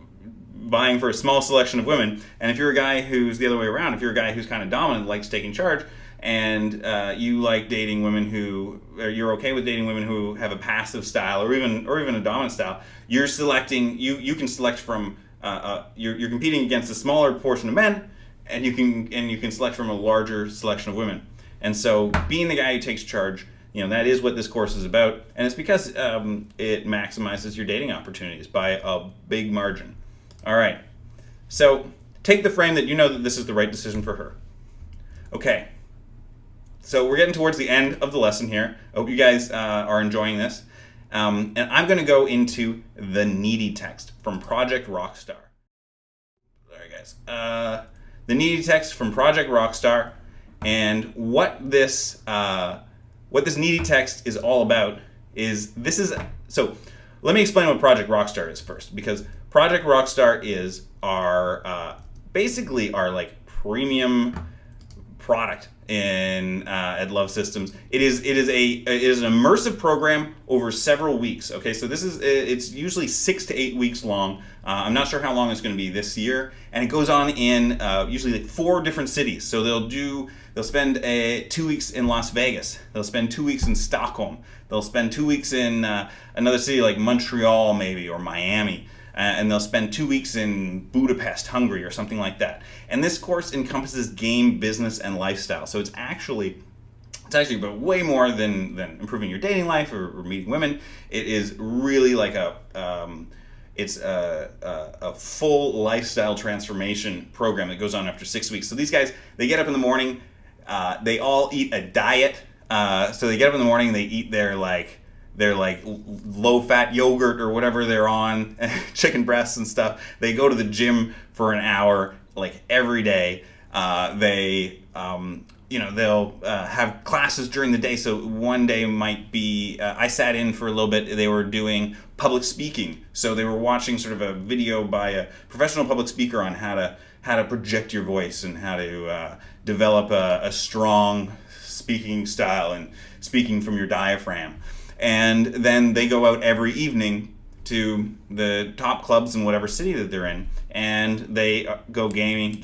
vying for a small selection of women. And if you're a guy who's the other way around, if you're a guy who's kind of dominant, likes taking charge, and you like dating women or you're okay with dating women who have a passive style or even a dominant style, you're selecting. You can select from. You're competing against a smaller portion of men, and you can select from a larger selection of women. And so, being the guy who takes charge, that is what this course is about, and it's because it maximizes your dating opportunities by a big margin. All right, so take the frame that you know that this is the right decision for her. Okay, so we're getting towards the end of the lesson here. I hope you guys are enjoying this. And I'm going to go into the needy text from Project Rockstar. Sorry, guys. The needy text from Project Rockstar, and what this needy text is all about is so. Let me explain what Project Rockstar is first, because Project Rockstar is our basically our like premium product at Love Systems. It is an immersive program over several weeks. Okay, so it's usually 6 to 8 weeks long. I'm not sure how long it's going to be this year, and it goes on in usually like 4 different cities. So they'll spend 2 weeks in Las Vegas. They'll spend 2 weeks in Stockholm. They'll spend 2 weeks in another city like Montreal maybe, or Miami. And they'll spend 2 weeks in Budapest, Hungary, or something like that. And this course encompasses game, business, and lifestyle. So it's actually about way more than improving your dating life or meeting women. It is really like a full lifestyle transformation program that goes on after 6 weeks. So these guys, they get up in the morning, they all eat a diet. So they get up in the morning, they eat their low-fat yogurt or whatever they're on, chicken breasts and stuff. They go to the gym for an hour, like every day. They'll have classes during the day. So one day might be, I sat in for a little bit, they were doing public speaking. So they were watching sort of a video by a professional public speaker on how to project your voice and how to develop a strong speaking style and speaking from your diaphragm. And then they go out every evening to the top clubs in whatever city that they're in, and they go gaming,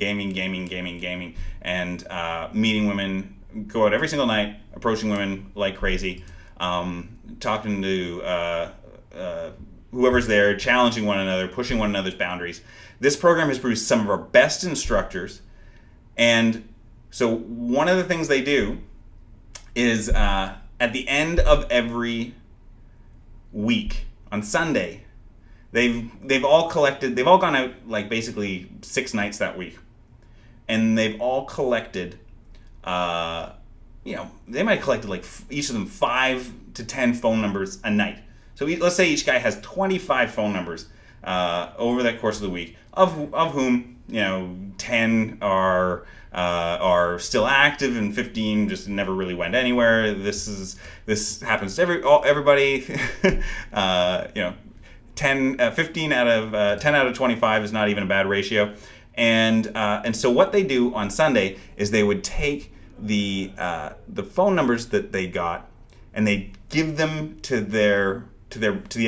and meeting women, go out every single night, approaching women like crazy, talking to whoever's there, challenging one another, pushing one another's boundaries. This program has produced some of our best instructors, and so one of the things they do is at the end of every week on Sunday, they've all gone out like basically 6 nights that week, and they've all collected, they might have collected like each of them 5 to 10 phone numbers a night. So let's say each guy has 25 phone numbers over that course of the week, of whom 10 are still active and 15 just never really went anywhere. This happens to everybody. 15 out of 10 out of 25 is not even a bad ratio. And so what they do on Sunday is they would take the phone numbers that they got, and they give them to the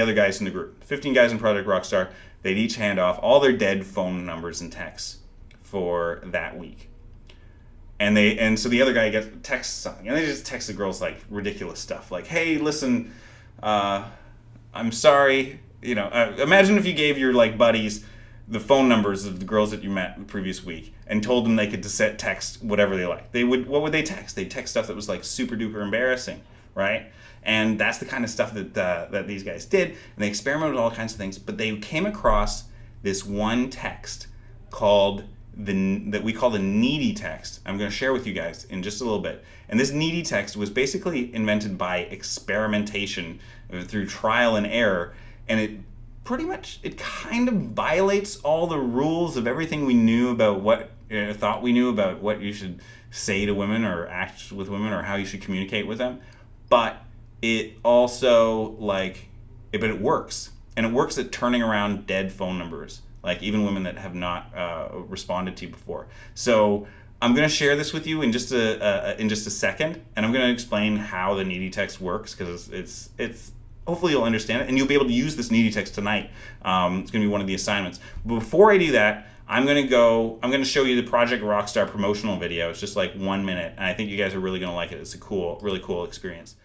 other guys in the group. 15 guys in Project Rockstar. They'd each hand off all their dead phone numbers and texts for that week. And so the other guy texts something, and they just text the girls like ridiculous stuff, like, "Hey, listen, I'm sorry." Imagine if you gave your like buddies the phone numbers of the girls that you met the previous week and told them they could text whatever they like. What would they text? They'd text stuff that was like super duper embarrassing, right? And that's the kind of stuff that these guys did, and they experimented with all kinds of things. But they came across this one text that we call the needy text. I'm going to share with you guys in just a little bit. And this needy text was basically invented by experimentation through trial and error. and it pretty much, it kind of violates all the rules of everything we knew about what, thought we knew about what you should say to women or act with women or how you should communicate with them. But it also, like, but it works. And it works at turning around dead phone numbers, like even women that have not responded to you before. So I'm going to share this with you in just a second, and I'm going to explain how the needy text works, because it's hopefully you'll understand it, and you'll be able to use this needy text tonight. It's going to be one of the assignments. But before I do that, I'm going to show you the Project Rockstar promotional video. It's just like 1 minute, and I think you guys are really going to like it. It's a really cool experience.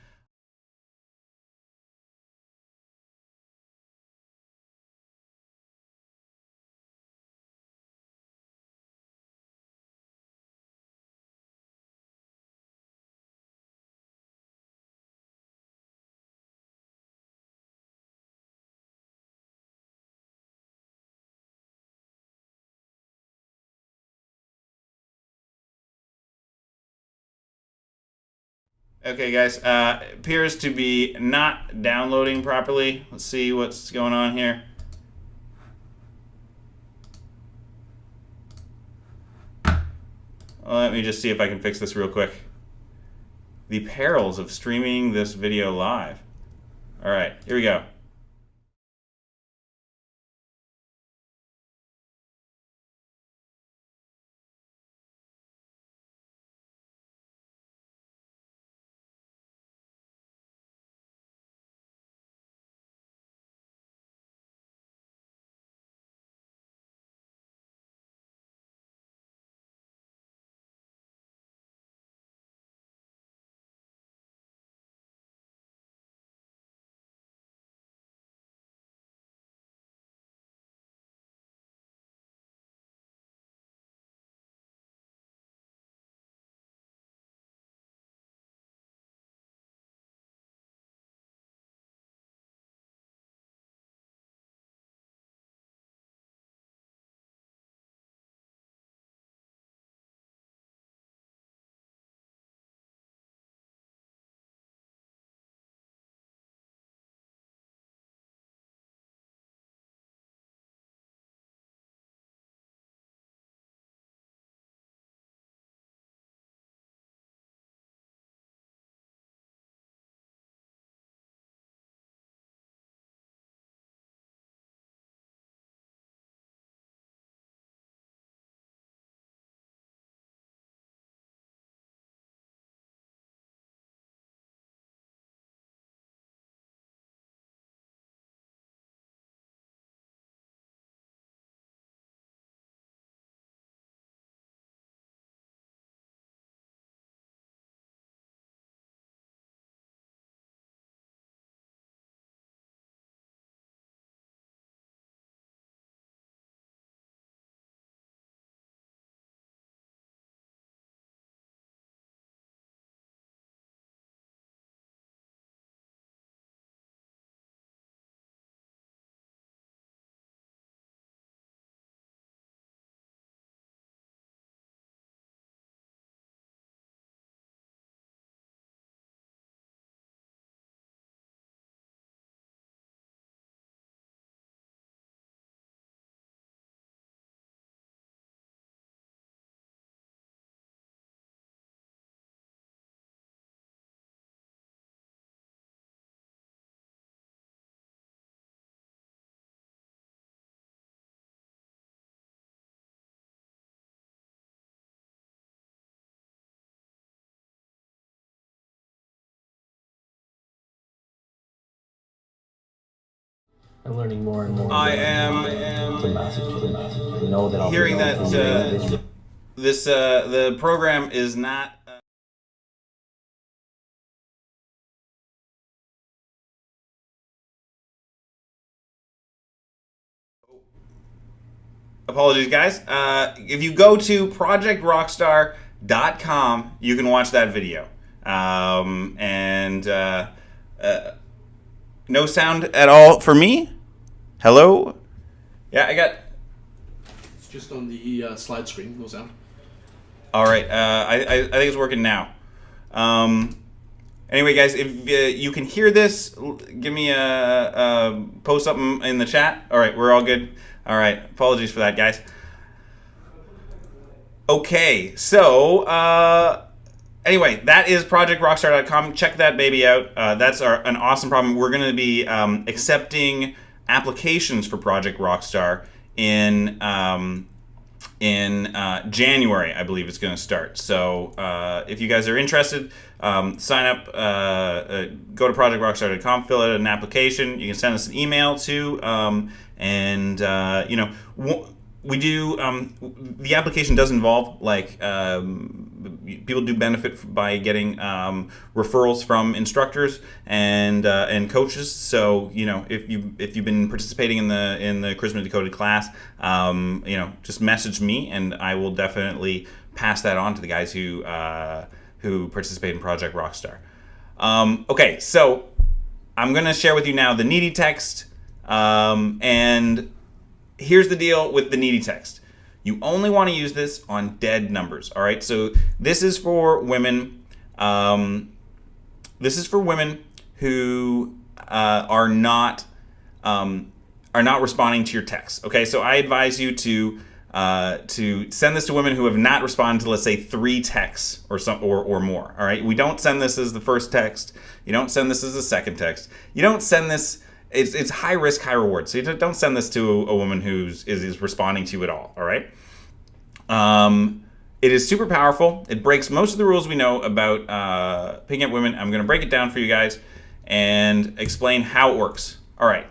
Okay, guys, appears to be not downloading properly. Let's see what's going on here. Let me just see if I can fix this real quick. The perils of streaming this video live. All right, here we go. I'm learning more and more. I am hearing that the program is not. Apologies, guys. If you go to projectrockstar.com, you can watch that video. No sound at all for me. Hello? Yeah, I got... It's just on the slide screen, no sound. All right, I think it's working now. Anyway, guys, if you can hear this, give me a post something in the chat. All right, we're all good. All right, apologies for that, guys. Okay, so anyway, that is projectrockstar.com. Check that baby out. That's an awesome problem. We're going to be accepting applications for Project Rockstar in January, I believe it's going to start. So if you guys are interested, sign up, go to projectrockstar.com, fill out an application. You can send us an email too, we do, the application does involve, like, people do benefit by getting referrals from instructors and coaches. So, if you've been participating in the Charisma Decoded class, just message me and I will definitely pass that on to the guys who participate in Project Rockstar. Okay, so I'm going to share with you now the needy text, and here's the deal with the needy text. You only want to use this on dead numbers, all right? So this is for women. This is for women who are not responding to your text. Okay, so I advise you to send this to women who have not responded to, let's say, 3 texts or more. All right, we don't send this as the first text. You don't send this as the second text. You don't send this. It's high risk, high reward. So you don't send this to a woman who is responding to you at all. All right. It is super powerful. It breaks most of the rules we know about picking up women. I'm going to break it down for you guys and explain how it works. All right.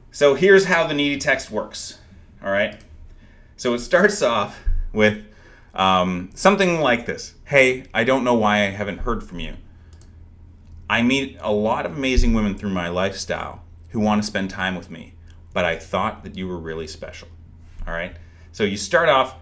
So here's how the needy text works. All right. So it starts off with something like this. Hey, I don't know why I haven't heard from you. I meet a lot of amazing women through my lifestyle who want to spend time with me, but I thought that you were really special. All right. So you start off.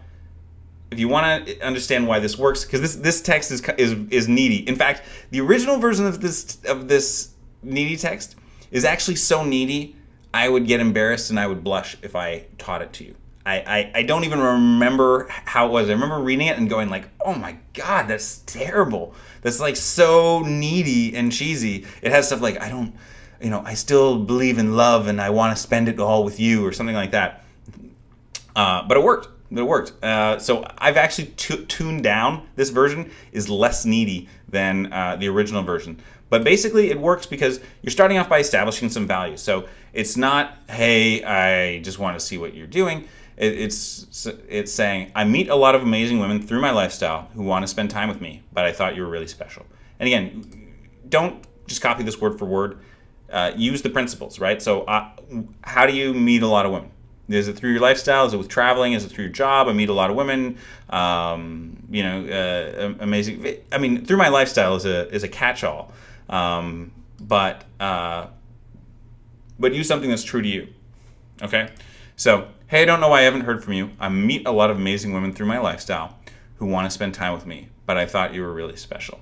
If you want to understand why this works, because this text is needy. In fact, the original version of this needy text is actually so needy, I would get embarrassed and I would blush if I taught it to you. I don't even remember how it was. I remember reading it and going like, oh my God, that's terrible. That's like so needy and cheesy. It has stuff like, I still believe in love and I want to spend it all with you or something like that. But it worked. So I've actually tuned down. This version is less needy than the original version. But basically it works because you're starting off by establishing some value. So it's not, hey, I just want to see what you're doing. It's saying, I meet a lot of amazing women through my lifestyle who want to spend time with me, but I thought you were really special. And again, don't just copy this word for word. Use the principles, right? So how do you meet a lot of women? Is it through your lifestyle? Is it with traveling? Is it through your job? I meet a lot of women. Amazing. I mean, through my lifestyle is a catch-all, but use something that's true to you. Okay. So, hey, I don't know why I haven't heard from you. I meet a lot of amazing women through my lifestyle who want to spend time with me, but I thought you were really special.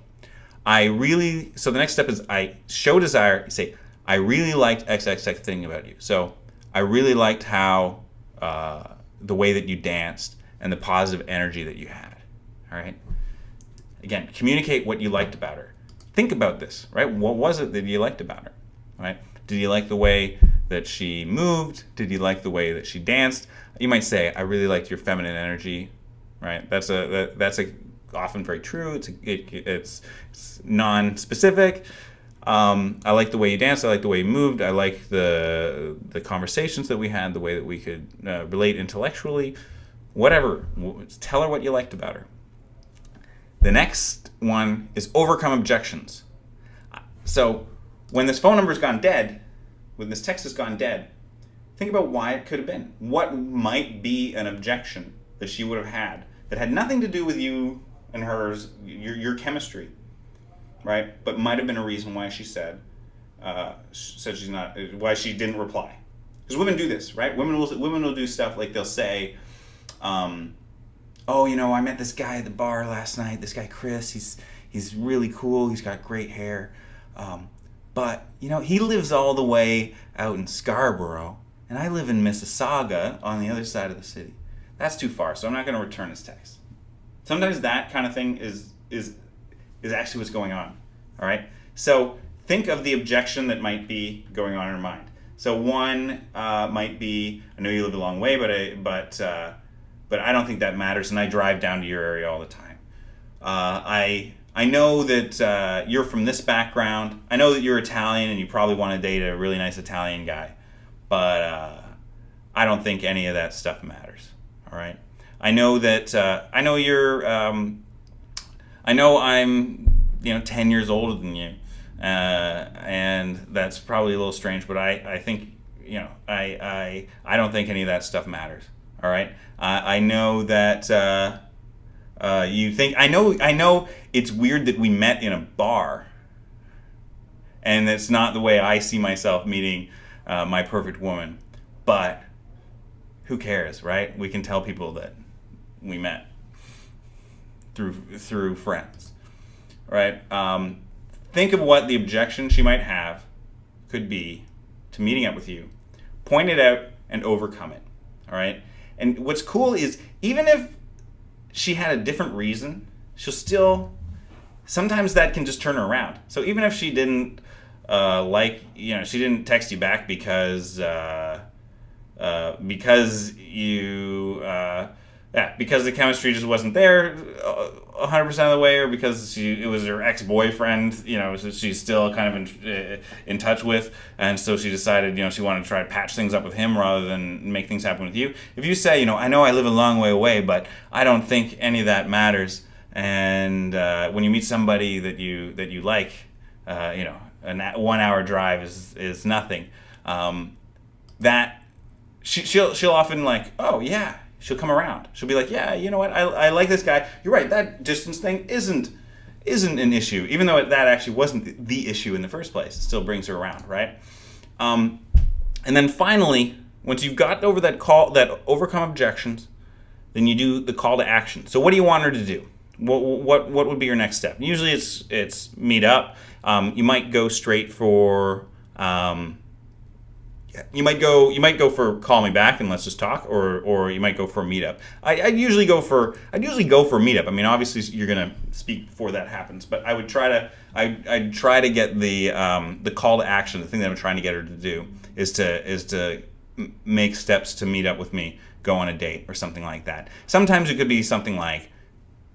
So the next step is I show desire. You say, I really liked XXX thing about you. So I really liked how the way that you danced and the positive energy that you had. All right. Again, communicate what you liked about her. Think about this, right? What was it that you liked about her, right? Did you like the way that she moved? Did you like the way that she danced? You might say, I really liked your feminine energy, right? That's often very true. It's non-specific. I like the way you danced. I like the way you moved. I like the conversations that we had, the way that we could relate intellectually. Whatever. Tell her what you liked about her. The next one is overcome objections. So when this phone number's gone dead, when this text has gone dead, think about why it could have been. What might be an objection that she would have had that had nothing to do with you and hers, your chemistry, right? But might have been a reason why she said she's not, why she didn't reply. Because women do this, right? Women will do stuff like they'll say, oh, I met this guy at the bar last night. This guy Chris, he's really cool. He's got great hair, but he lives all the way out in Scarborough, and I live in Mississauga on the other side of the city. That's too far, so I'm not going to return his text. Sometimes that kind of thing is actually what's going on. All right. So think of the objection that might be going on in her mind. So one might be, I know you live a long way, but I don't think that matters, and I drive down to your area all the time. I know that you're from this background. I know that you're Italian, and you probably want to date a really nice Italian guy, but I don't think any of that stuff matters. All right. I know that I know you're. I know I'm 10 years older than you, and that's probably a little strange. But I think I don't think any of that stuff matters. All right. I know that you think I know it's weird that we met in a bar, and it's not the way I see myself meeting my perfect woman. But who cares, right? We can tell people that we met through friends, right? Think of what the objection she might have could be to meeting up with you. Point it out and overcome it, all right? And what's cool is even if she had a different reason, she'll still, sometimes that can just turn her around. So even if she didn't she didn't text you back because because the chemistry just wasn't there 100% of the way, or because it was her ex-boyfriend, so she's still kind of in touch with, and so she decided, she wanted to try to patch things up with him rather than make things happen with you. If you say, I know I live a long way away, but I don't think any of that matters, and when you meet somebody that you like, a 1 hour drive is nothing. That she'll often oh yeah. She'll come around. She'll be like, yeah, you know what? I like this guy. You're right. That distance thing isn't an issue, even though that actually wasn't the issue in the first place. It still brings her around, right? And then finally, once you've got over that overcome objections, then you do the call to action. So what do you want her to do? What would be your next step? Usually it's meet up. You might go straight for. You might go for call me back and let's just talk, or you might go for a meetup. I'd usually go for a meetup. I mean, obviously you're gonna speak before that happens, but I'd try to get the call to action. The thing that I'm trying to get her to do is to make steps to meet up with me, go on a date or something like that. Sometimes it could be something like,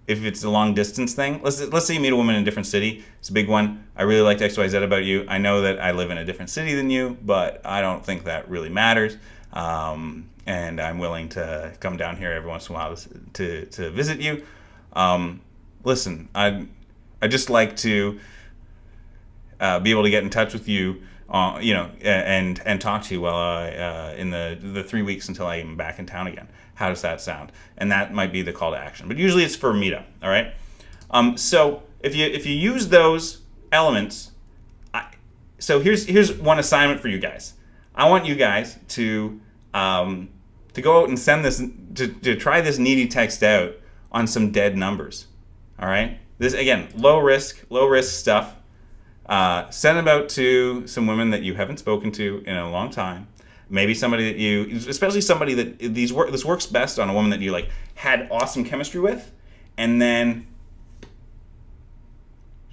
if it's a long distance thing, let's say you meet a woman in a different city. It's a big one. I really liked XYZ about you. I know that I live in a different city than you, but I don't think that really matters. And I'm willing to come down here every once in a while to visit you. Listen, I just like to be able to get in touch with you, and talk to you while in the 3 weeks until I'm back in town again. How does that sound? And that might be the call to action. But usually it's for a meetup, all right? So if you use those elements, so here's one assignment for you guys. I want you guys to go out and send this, to try this needy text out on some dead numbers, all right? This, again, low risk stuff. Send them out to some women that you haven't spoken to in a long time. Maybe somebody that especially somebody that this works best on a woman that you had awesome chemistry with, and then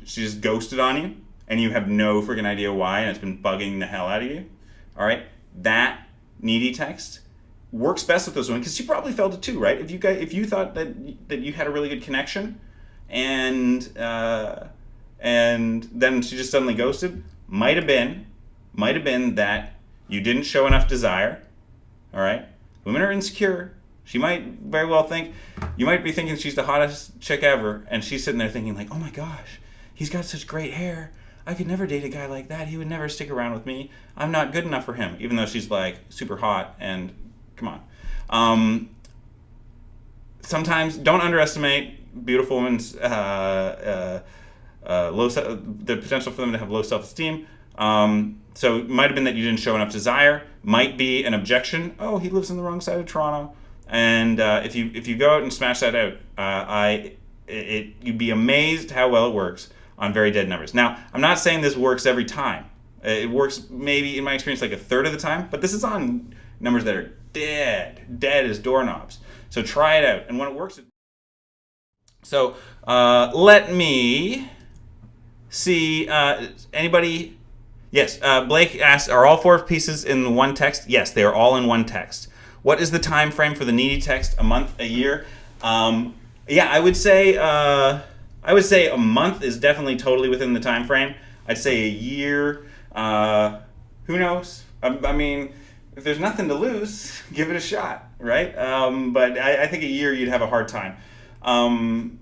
she just ghosted on you, and you have no freaking idea why, and it's been bugging the hell out of you. All right, that needy text works best with those women because she probably felt it too, right? If you thought that you had a really good connection, and then she just suddenly ghosted, might have been that you didn't show enough desire, all right? Women are insecure. She might very well you might be thinking she's the hottest chick ever, and she's sitting there thinking oh my gosh, he's got such great hair. I could never date a guy like that. He would never stick around with me. I'm not good enough for him, even though she's super hot, and come on. Sometimes don't underestimate beautiful women's the potential for them to have low self-esteem. So it might have been that you didn't show enough desire. Might be an objection. Oh, he lives on the wrong side of Toronto. And if you go out and smash that out, you'd be amazed how well it works on very dead numbers. Now, I'm not saying this works every time. It works maybe in my experience a third of the time, but this is on numbers that are dead as doorknobs. So try it out, and when it works, so let me see. Anybody? Yes. Blake asked, "Are all 4 pieces in one text?" Yes, they are all in one text. What is the time frame for the needy text? A month, a year? Yeah, I would say. A month is definitely totally within the time frame. I'd say a year. Who knows? I mean, if there's nothing to lose, give it a shot, right? But I think a year you'd have a hard time. Hard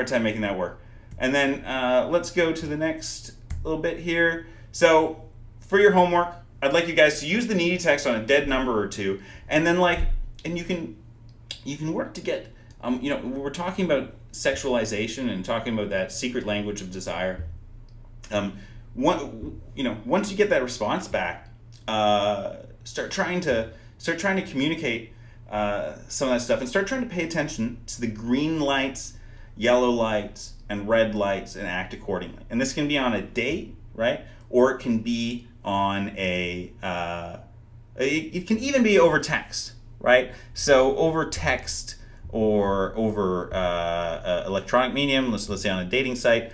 time making that work. And then let's go to the next little bit here. So for your homework, I'd like you guys to use the needy text on a dead number or two, and then and you can work to get. We're talking about sexualization and talking about that secret language of desire. Once you get that response back, start trying to communicate some of that stuff, and start trying to pay attention to the green lights, yellow lights, and red lights, and act accordingly. And this can be on a date, right? Or it can be on it can even be over text, right? So over text or over electronic medium, let's say on a dating site,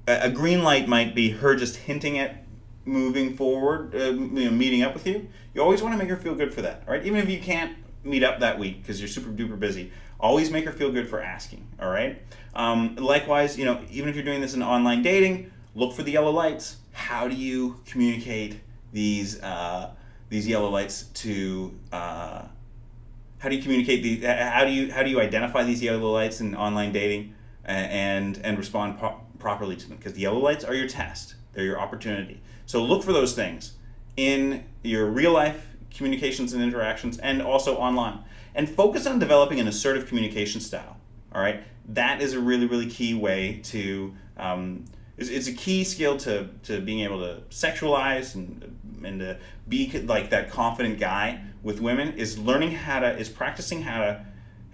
a green light might be her just hinting at moving forward, meeting up with you. You always want to make her feel good for that, all right? Even if you can't meet up that week because you're super duper busy, always make her feel good for asking, all right? Likewise, even if you're doing this in online dating, look for the yellow lights. How do you communicate these yellow lights to? How do you communicate these? How do you identify these yellow lights in online dating and respond properly to them? Because the yellow lights are your test. They're your opportunity. So look for those things in your real life communications and interactions, and also online. And focus on developing an assertive communication style. All right, that is a really, really key way to. It's a key skill to being able to sexualize and to be like that confident guy with women. Is practicing how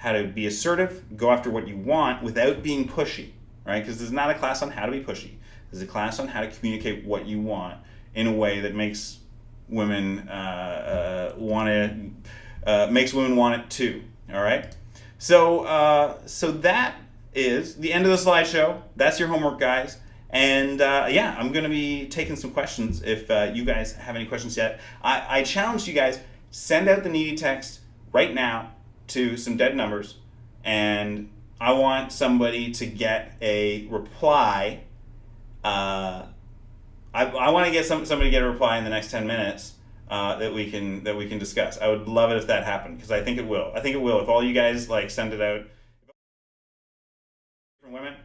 to be assertive, go after what you want without being pushy. Right? Because this is not a class on how to be pushy. This is a class on how to communicate what you want in a way that makes women makes women want it too. All right. So that is the end of the slideshow. That's your homework, guys. And I'm going to be taking some questions if you guys have any questions yet. I challenge you guys, send out the needy text right now to some dead numbers, and I want somebody to get a reply. I want to get somebody to get a reply in the next 10 minutes that we can discuss. I would love it if that happened, because I think it will. If all you guys send it out. From women,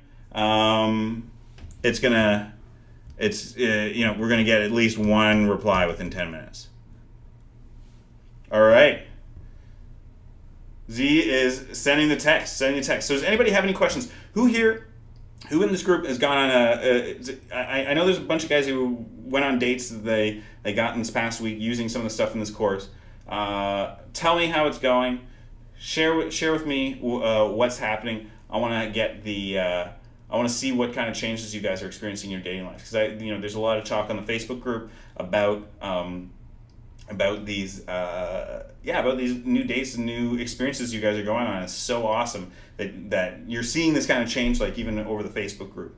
we're gonna get at least one reply within 10 minutes. All right. Z is sending the text. So does anybody have any questions? Who in this group has gone on I know there's a bunch of guys who went on dates that they got in this past week using some of the stuff in this course. Tell me how it's going. Share with me what's happening. I want to see what kind of changes you guys are experiencing in your dating life, because there's a lot of talk on the Facebook group about these new dates and new experiences you guys are going on. It's so awesome that you're seeing this kind of change, even over the Facebook group.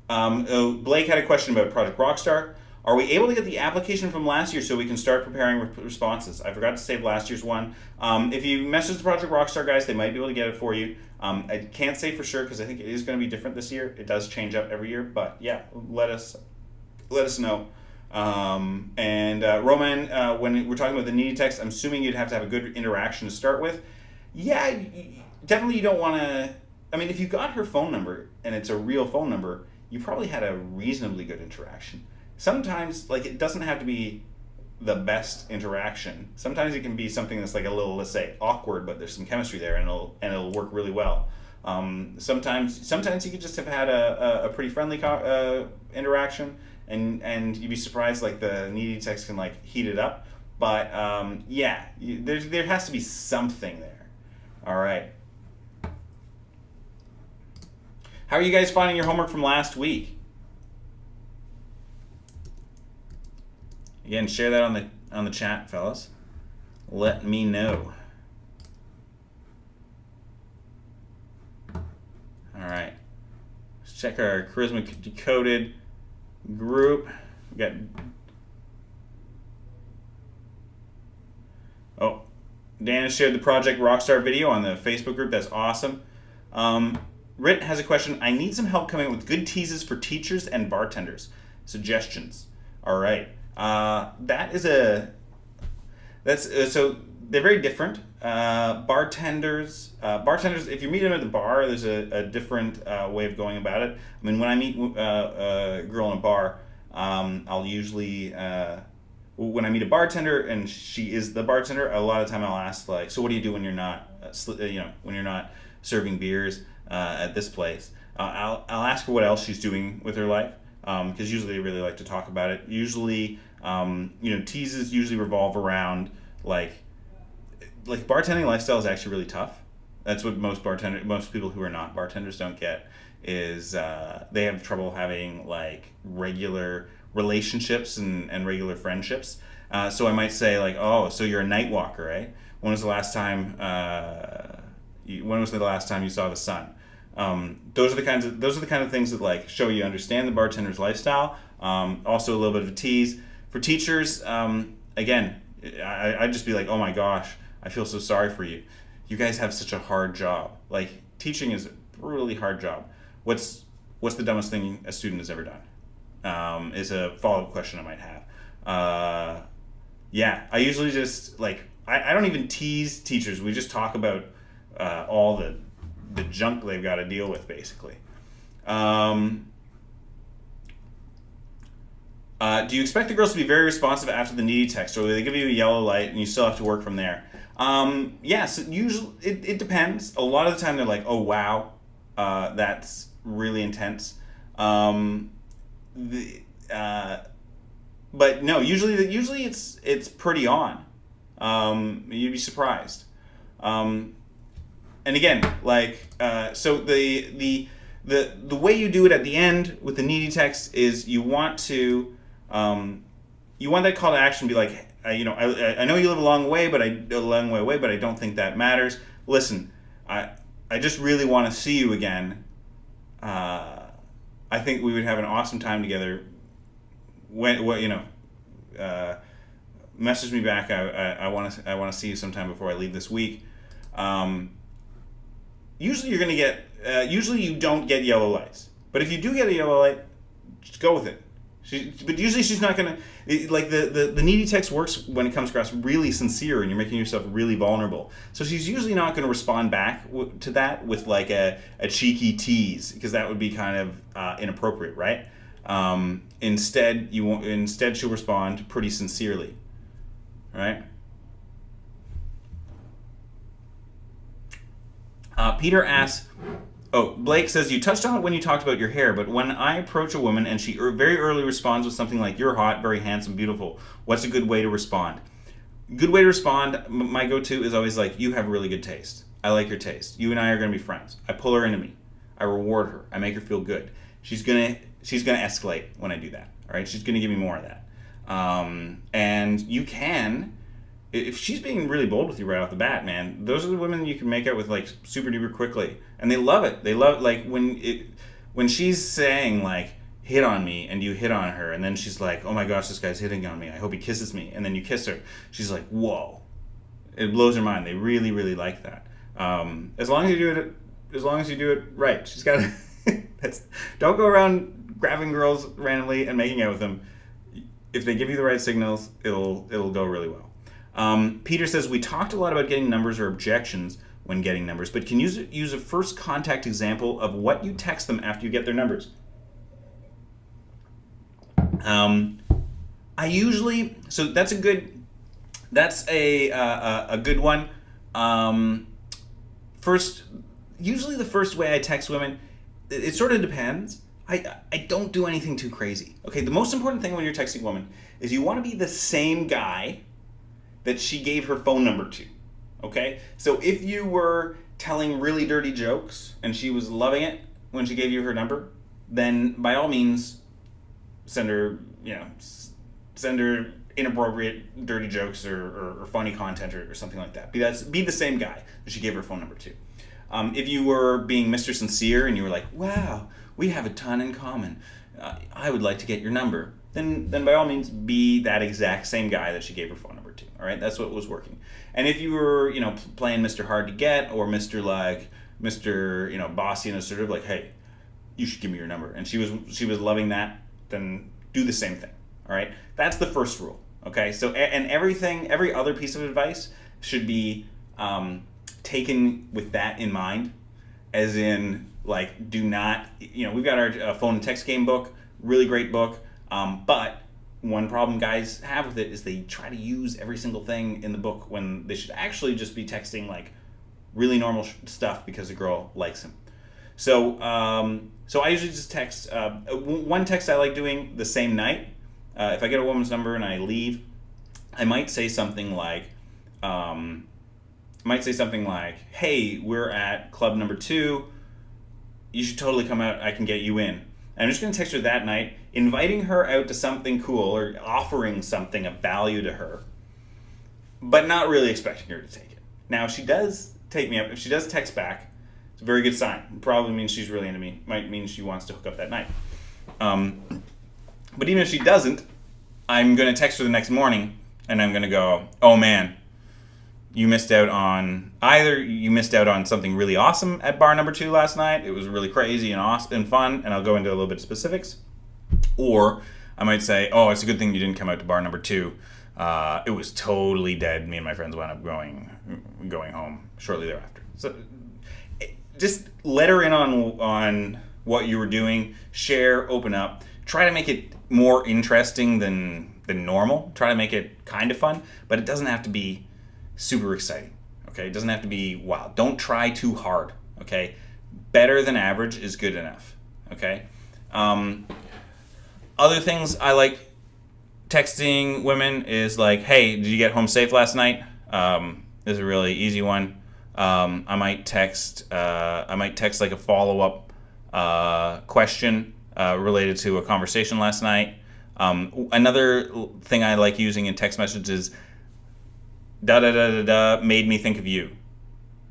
Blake had a question about Project Rockstar. Are we able to get the application from last year so we can start preparing responses? I forgot to save last year's one. If you message the Project Rockstar guys, they might be able to get it for you. I can't say for sure because I think it is going to be different this year. It does change up every year, but yeah, let us know. Roman, when we're talking about the needy text, I'm assuming you'd have to have a good interaction to start with. Yeah, definitely you don't want to. I mean, if you got her phone number and it's a real phone number, you probably had a reasonably good interaction. Sometimes, it doesn't have to be the best interaction. Sometimes it can be something that's a little, let's say, awkward, but there's some chemistry there, and it'll work really well. Sometimes you could just have had a pretty friendly interaction, and you'd be surprised the needy text can heat it up. But there has to be something there. All right. How are you guys finding your homework from last week? Again, share that on the chat, fellas. Let me know. check our Charisma Decoded group. We got. Oh, Dan has shared the Project Rockstar video on the Facebook group. That's awesome. Rit has a question. I need some help coming up with good teases for teachers and bartenders. Suggestions. All right. So they're very different. Bartenders, if you meet them at the bar, there's a different way of going about it. I mean, when I meet a girl in a bar, I'll usually, when I meet a bartender and she is the bartender, a lot of time I'll ask like, so what do you do when you're not, when you're not serving beers at this place? I'll ask her what else she's doing with her life, because usually they really like to talk about it. Usually, teases usually revolve around like bartending lifestyle is actually really tough. That's what most people who are not bartenders don't get is they have trouble having like regular relationships and regular friendships. So I might say like, oh, so you're a night walker, right? When was the last time you saw the sun? Those are the kind of things that like show you understand the bartender's lifestyle. Also a little bit of a tease for teachers. Again, I'd just be like, oh my gosh, I feel so sorry for you. You guys have such a hard job. Like teaching is a really hard job. What's the dumbest thing a student has ever done? Is a follow-up question I might have. I usually just like I don't even tease teachers. We just talk about all the junk they've got to deal with, basically. Do you expect the girls to be very responsive after the needy text, or will they give you a yellow light and you still have to work from there? Yes, usually it depends. A lot of the time they're like, oh wow, that's really intense. But no, usually it's pretty on. You'd be surprised. And again, like so the way you do it at the end with the needy text is you want that call to action to be like, I know you live a long way away, but I don't think that matters. Listen, I just really want to see you again. I think we would have an awesome time together. Message me back. I want to see you sometime before I leave this week. Usually you're gonna get. Usually you don't get yellow lights, but if you do get a yellow light, just go with it. But usually she's not gonna like the needy text works when it comes across really sincere and you're making yourself really vulnerable. So she's usually not going to respond back to that with like a cheeky tease, because that would be kind of inappropriate, right? Instead she'll respond pretty sincerely, right? Peter asks. Oh, Blake says, you touched on it when you talked about your hair, but when I approach a woman and she very early responds with something like, you're hot, very handsome, beautiful, what's a good way to respond? Good way to respond, my go-to is always like, you have really good taste. I like your taste. You and I are going to be friends. I pull her into me. I reward her. I make her feel good. She's gonna escalate when I do that. All right? She's going to give me more of that. And you can... If she's being really bold with you right off the bat, man, those are the women you can make out with like super duper quickly, and they love it. They love it. Like when she's saying like hit on me, and you hit on her, and then she's like, oh my gosh, this guy's hitting on me. I hope he kisses me, and then you kiss her. She's like, whoa, it blows her mind. They really really like that. As long as you do it right. She's got to. Don't go around grabbing girls randomly and making out with them. If they give you the right signals, it'll go really well. Peter says, we talked a lot about getting numbers or objections when getting numbers, but can you use a first contact example of what you text them after you get their numbers? I usually, so that's a good one. Usually the first way I text women, it sort of depends. I don't do anything too crazy. Okay, the most important thing when you're texting a woman is you want to be the same guy that she gave her phone number to. Okay? So if you were telling really dirty jokes and she was loving it when she gave you her number, then by all means send her inappropriate dirty jokes or funny content or something like that. Be the same guy that she gave her phone number to. If you were being Mr. Sincere and you were like, wow, we have a ton in common. I would like to get your number. Then by all means, be that exact same guy that she gave her phone number to. All right, that's what was working. And if you were, playing Mr. Hard to Get or Mr. Bossy and assertive, like, hey, you should give me your number, and she was loving that, then do the same thing. All right, that's the first rule. Okay, so and every other piece of advice should be taken with that in mind, as in, like, do not, we've got our phone and text game book, really great book, but one problem guys have with it is they try to use every single thing in the book when they should actually just be texting, like, really normal stuff because the girl likes him. So I usually just text, one text I like doing the same night. If I get a woman's number and I leave, I might say something like, hey, we're at club number 2. You should totally come out. I can get you in. And I'm just going to text her that night, inviting her out to something cool or offering something of value to her, but not really expecting her to take it. Now, if she does take me up, if she does text back, it's a very good sign. It probably means she's really into me. Might mean she wants to hook up that night. But even if she doesn't, I'm going to text her the next morning, and I'm going to go, oh man, you missed out on something really awesome at bar number 2 last night. It was really crazy and awesome and fun, and I'll go into a little bit of specifics. Or I might say, oh, it's a good thing you didn't come out to bar number 2. It was totally dead. Me and my friends wound up going home shortly thereafter. So just let her in on what you were doing. Share, open up. Try to make it more interesting than normal. Try to make it kind of fun, but it doesn't have to be super exciting. Okay, it doesn't have to be wild. Don't try too hard. Okay, better than average is good enough. Okay. Other things I like texting women is like, hey, did you get home safe last night? This is a really easy one. I might text like a follow-up question related to a conversation last night. Another thing I like using in text messages is made me think of you.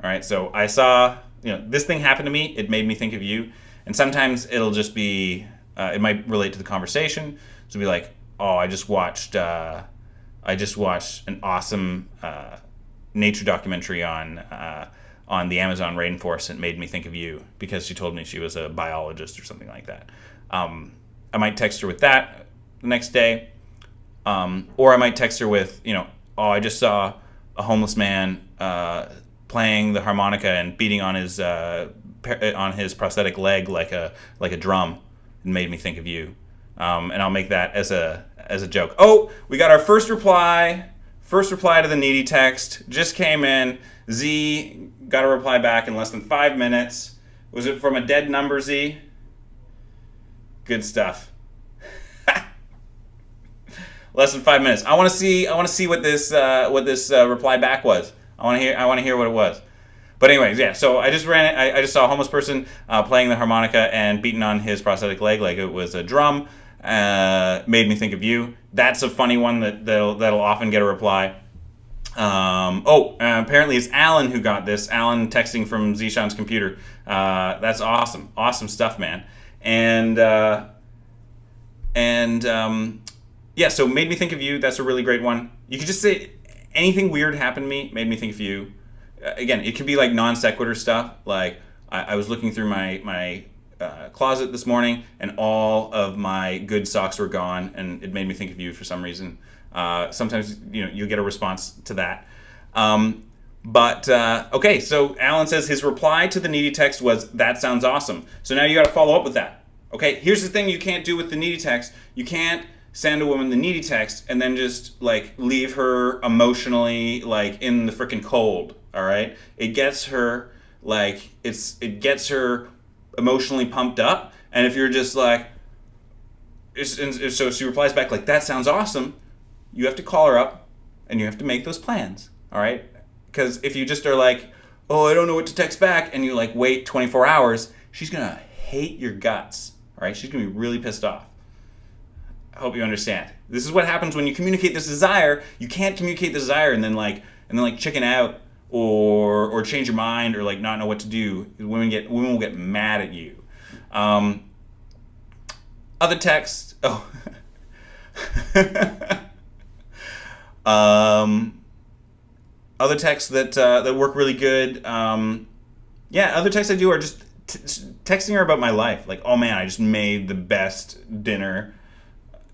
All right, so I saw, this thing happened to me. It made me think of you. And sometimes it'll just be, it might relate to the conversation. So it'll be like, oh, I just watched an awesome nature documentary on the Amazon rainforest, and it made me think of you because she told me she was a biologist or something like that. I might text her with that the next day, or I might text her with, oh, I just saw a homeless man playing the harmonica and beating on his prosthetic leg like a drum. It made me think of you, and I'll make that as a joke. Oh, we got our first reply to the needy text. Just came in. Z got a reply back in less than 5 minutes. Was it from a dead number, Z? Good stuff. Less than 5 minutes. I want to see what this reply back was. I want to hear what it was. But anyways, yeah. So I just ran it. I just saw a homeless person playing the harmonica and beating on his prosthetic leg like it was a drum. Made me think of you. That's a funny one that'll often get a reply. Apparently it's Alan who got this. Alan texting from Zishan's computer. That's awesome. Awesome stuff, man. Yeah, so made me think of you. That's a really great one. You could just say anything weird happened to me, made me think of you. Again, it could be like non sequitur stuff. Like I was looking through my closet this morning, and all of my good socks were gone, and it made me think of you for some reason. Sometimes you get a response to that. Okay, so Alan says his reply to the needy text was, that sounds awesome. So now you got to follow up with that. Okay, here's the thing you can't do with the needy text. You can't send a woman the needy text and then just like leave her emotionally like in the freaking cold. All right, it gets her emotionally pumped up, and if you're just like, so she replies back like, that sounds awesome, you have to call her up and you have to make those plans. All right, because if you just are like, oh, I don't know what to text back, and you like wait 24 hours, she's gonna hate your guts. All right, she's gonna be really pissed off. I hope you understand. This is what happens when you communicate this desire. You can't communicate the desire and then chicken out or change your mind or like not know what to do. Women will get mad at you. Other texts. Oh. Other texts that work really good. Other texts I do are just texting her about my life. Like, oh man, I just made the best dinner.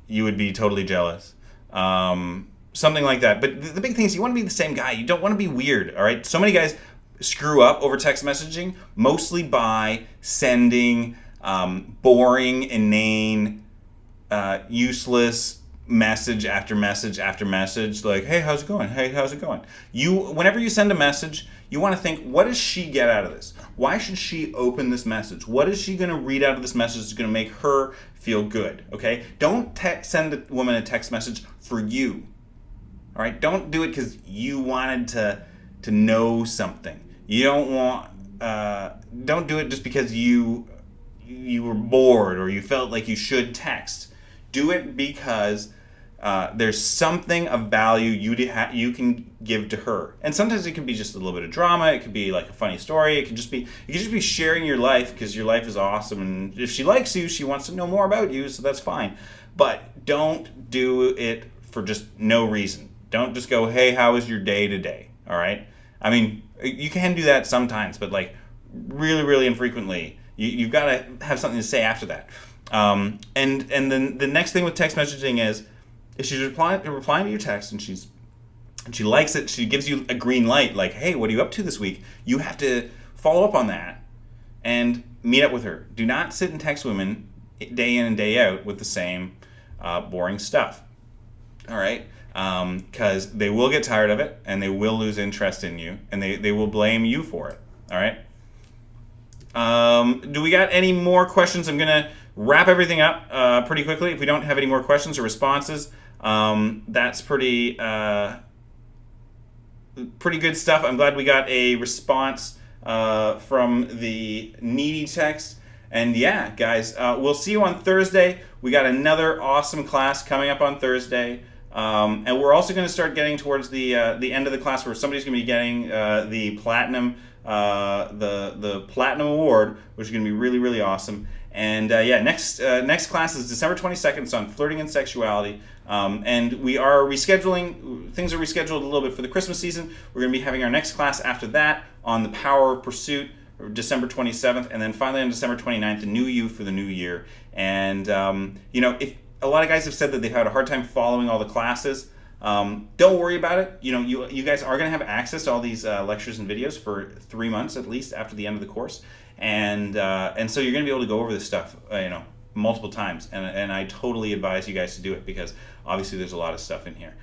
You would be totally jealous. Something like that. But the big thing is you want to be the same guy. You don't want to be weird, all right? So many guys screw up over text messaging, mostly by sending boring, inane, useless message after message after message, like, hey, how's it going? Hey, how's it going? Whenever you send a message, you want to think, what does she get out of this? Why should she open this message? What is she going to read out of this message that's going to make her feel good? Okay? Don't send a woman a text message for you. All right? Don't do it because you wanted to know something. You don't want. Don't do it just because you were bored or you felt like you should text. Do it because there's something of value you can give to her, and sometimes it can be just a little bit of drama. It could be like a funny story. You could just be sharing your life because your life is awesome, and if she likes you, she wants to know more about you, so that's fine. But don't do it for just no reason. Don't just go, hey, how was your day today? All right. I mean, you can do that sometimes, but like really, really infrequently. You've got to have something to say after that. And then the next thing with text messaging is if she's replying to your text and she likes it, she gives you a green light, like, hey, what are you up to this week? You have to follow up on that and meet up with her. Do not sit and text women day in and day out with the same boring stuff. All right? Because they will get tired of it and they will lose interest in you and they will blame you for it. All right? Do we got any more questions? I'm going to wrap everything up pretty quickly. If we don't have any more questions or responses, that's pretty good stuff. I'm glad we got a response from the needy text. And yeah, guys, we'll see you on Thursday. We got another awesome class coming up on Thursday. And we're also going to start getting towards the end of the class where somebody's going to be getting the platinum the platinum award, which is going to be really, really awesome. And next class is December 22nd. It's on flirting and sexuality. And we are rescheduling. Things are rescheduled a little bit for the Christmas season. We're going to be having our next class after that on the power of pursuit, December 27th, and then finally on December 29th, a new you for the new year. And if a lot of guys have said that they've had a hard time following all the classes, don't worry about it. You guys are going to have access to all these lectures and videos for 3 months at least after the end of the course, and so you're going to be able to go over this stuff, multiple times. And I totally advise you guys to do it because obviously there's a lot of stuff in here.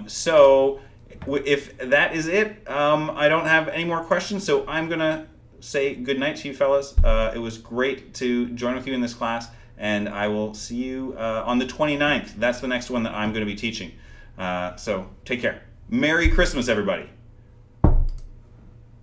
So if that is it, I don't have any more questions. So I'm gonna say good night to you fellas. It was great to join with you in this class, and I will see you on the 29th. That's the next one that I'm going to be teaching. So take care. Merry Christmas, everybody.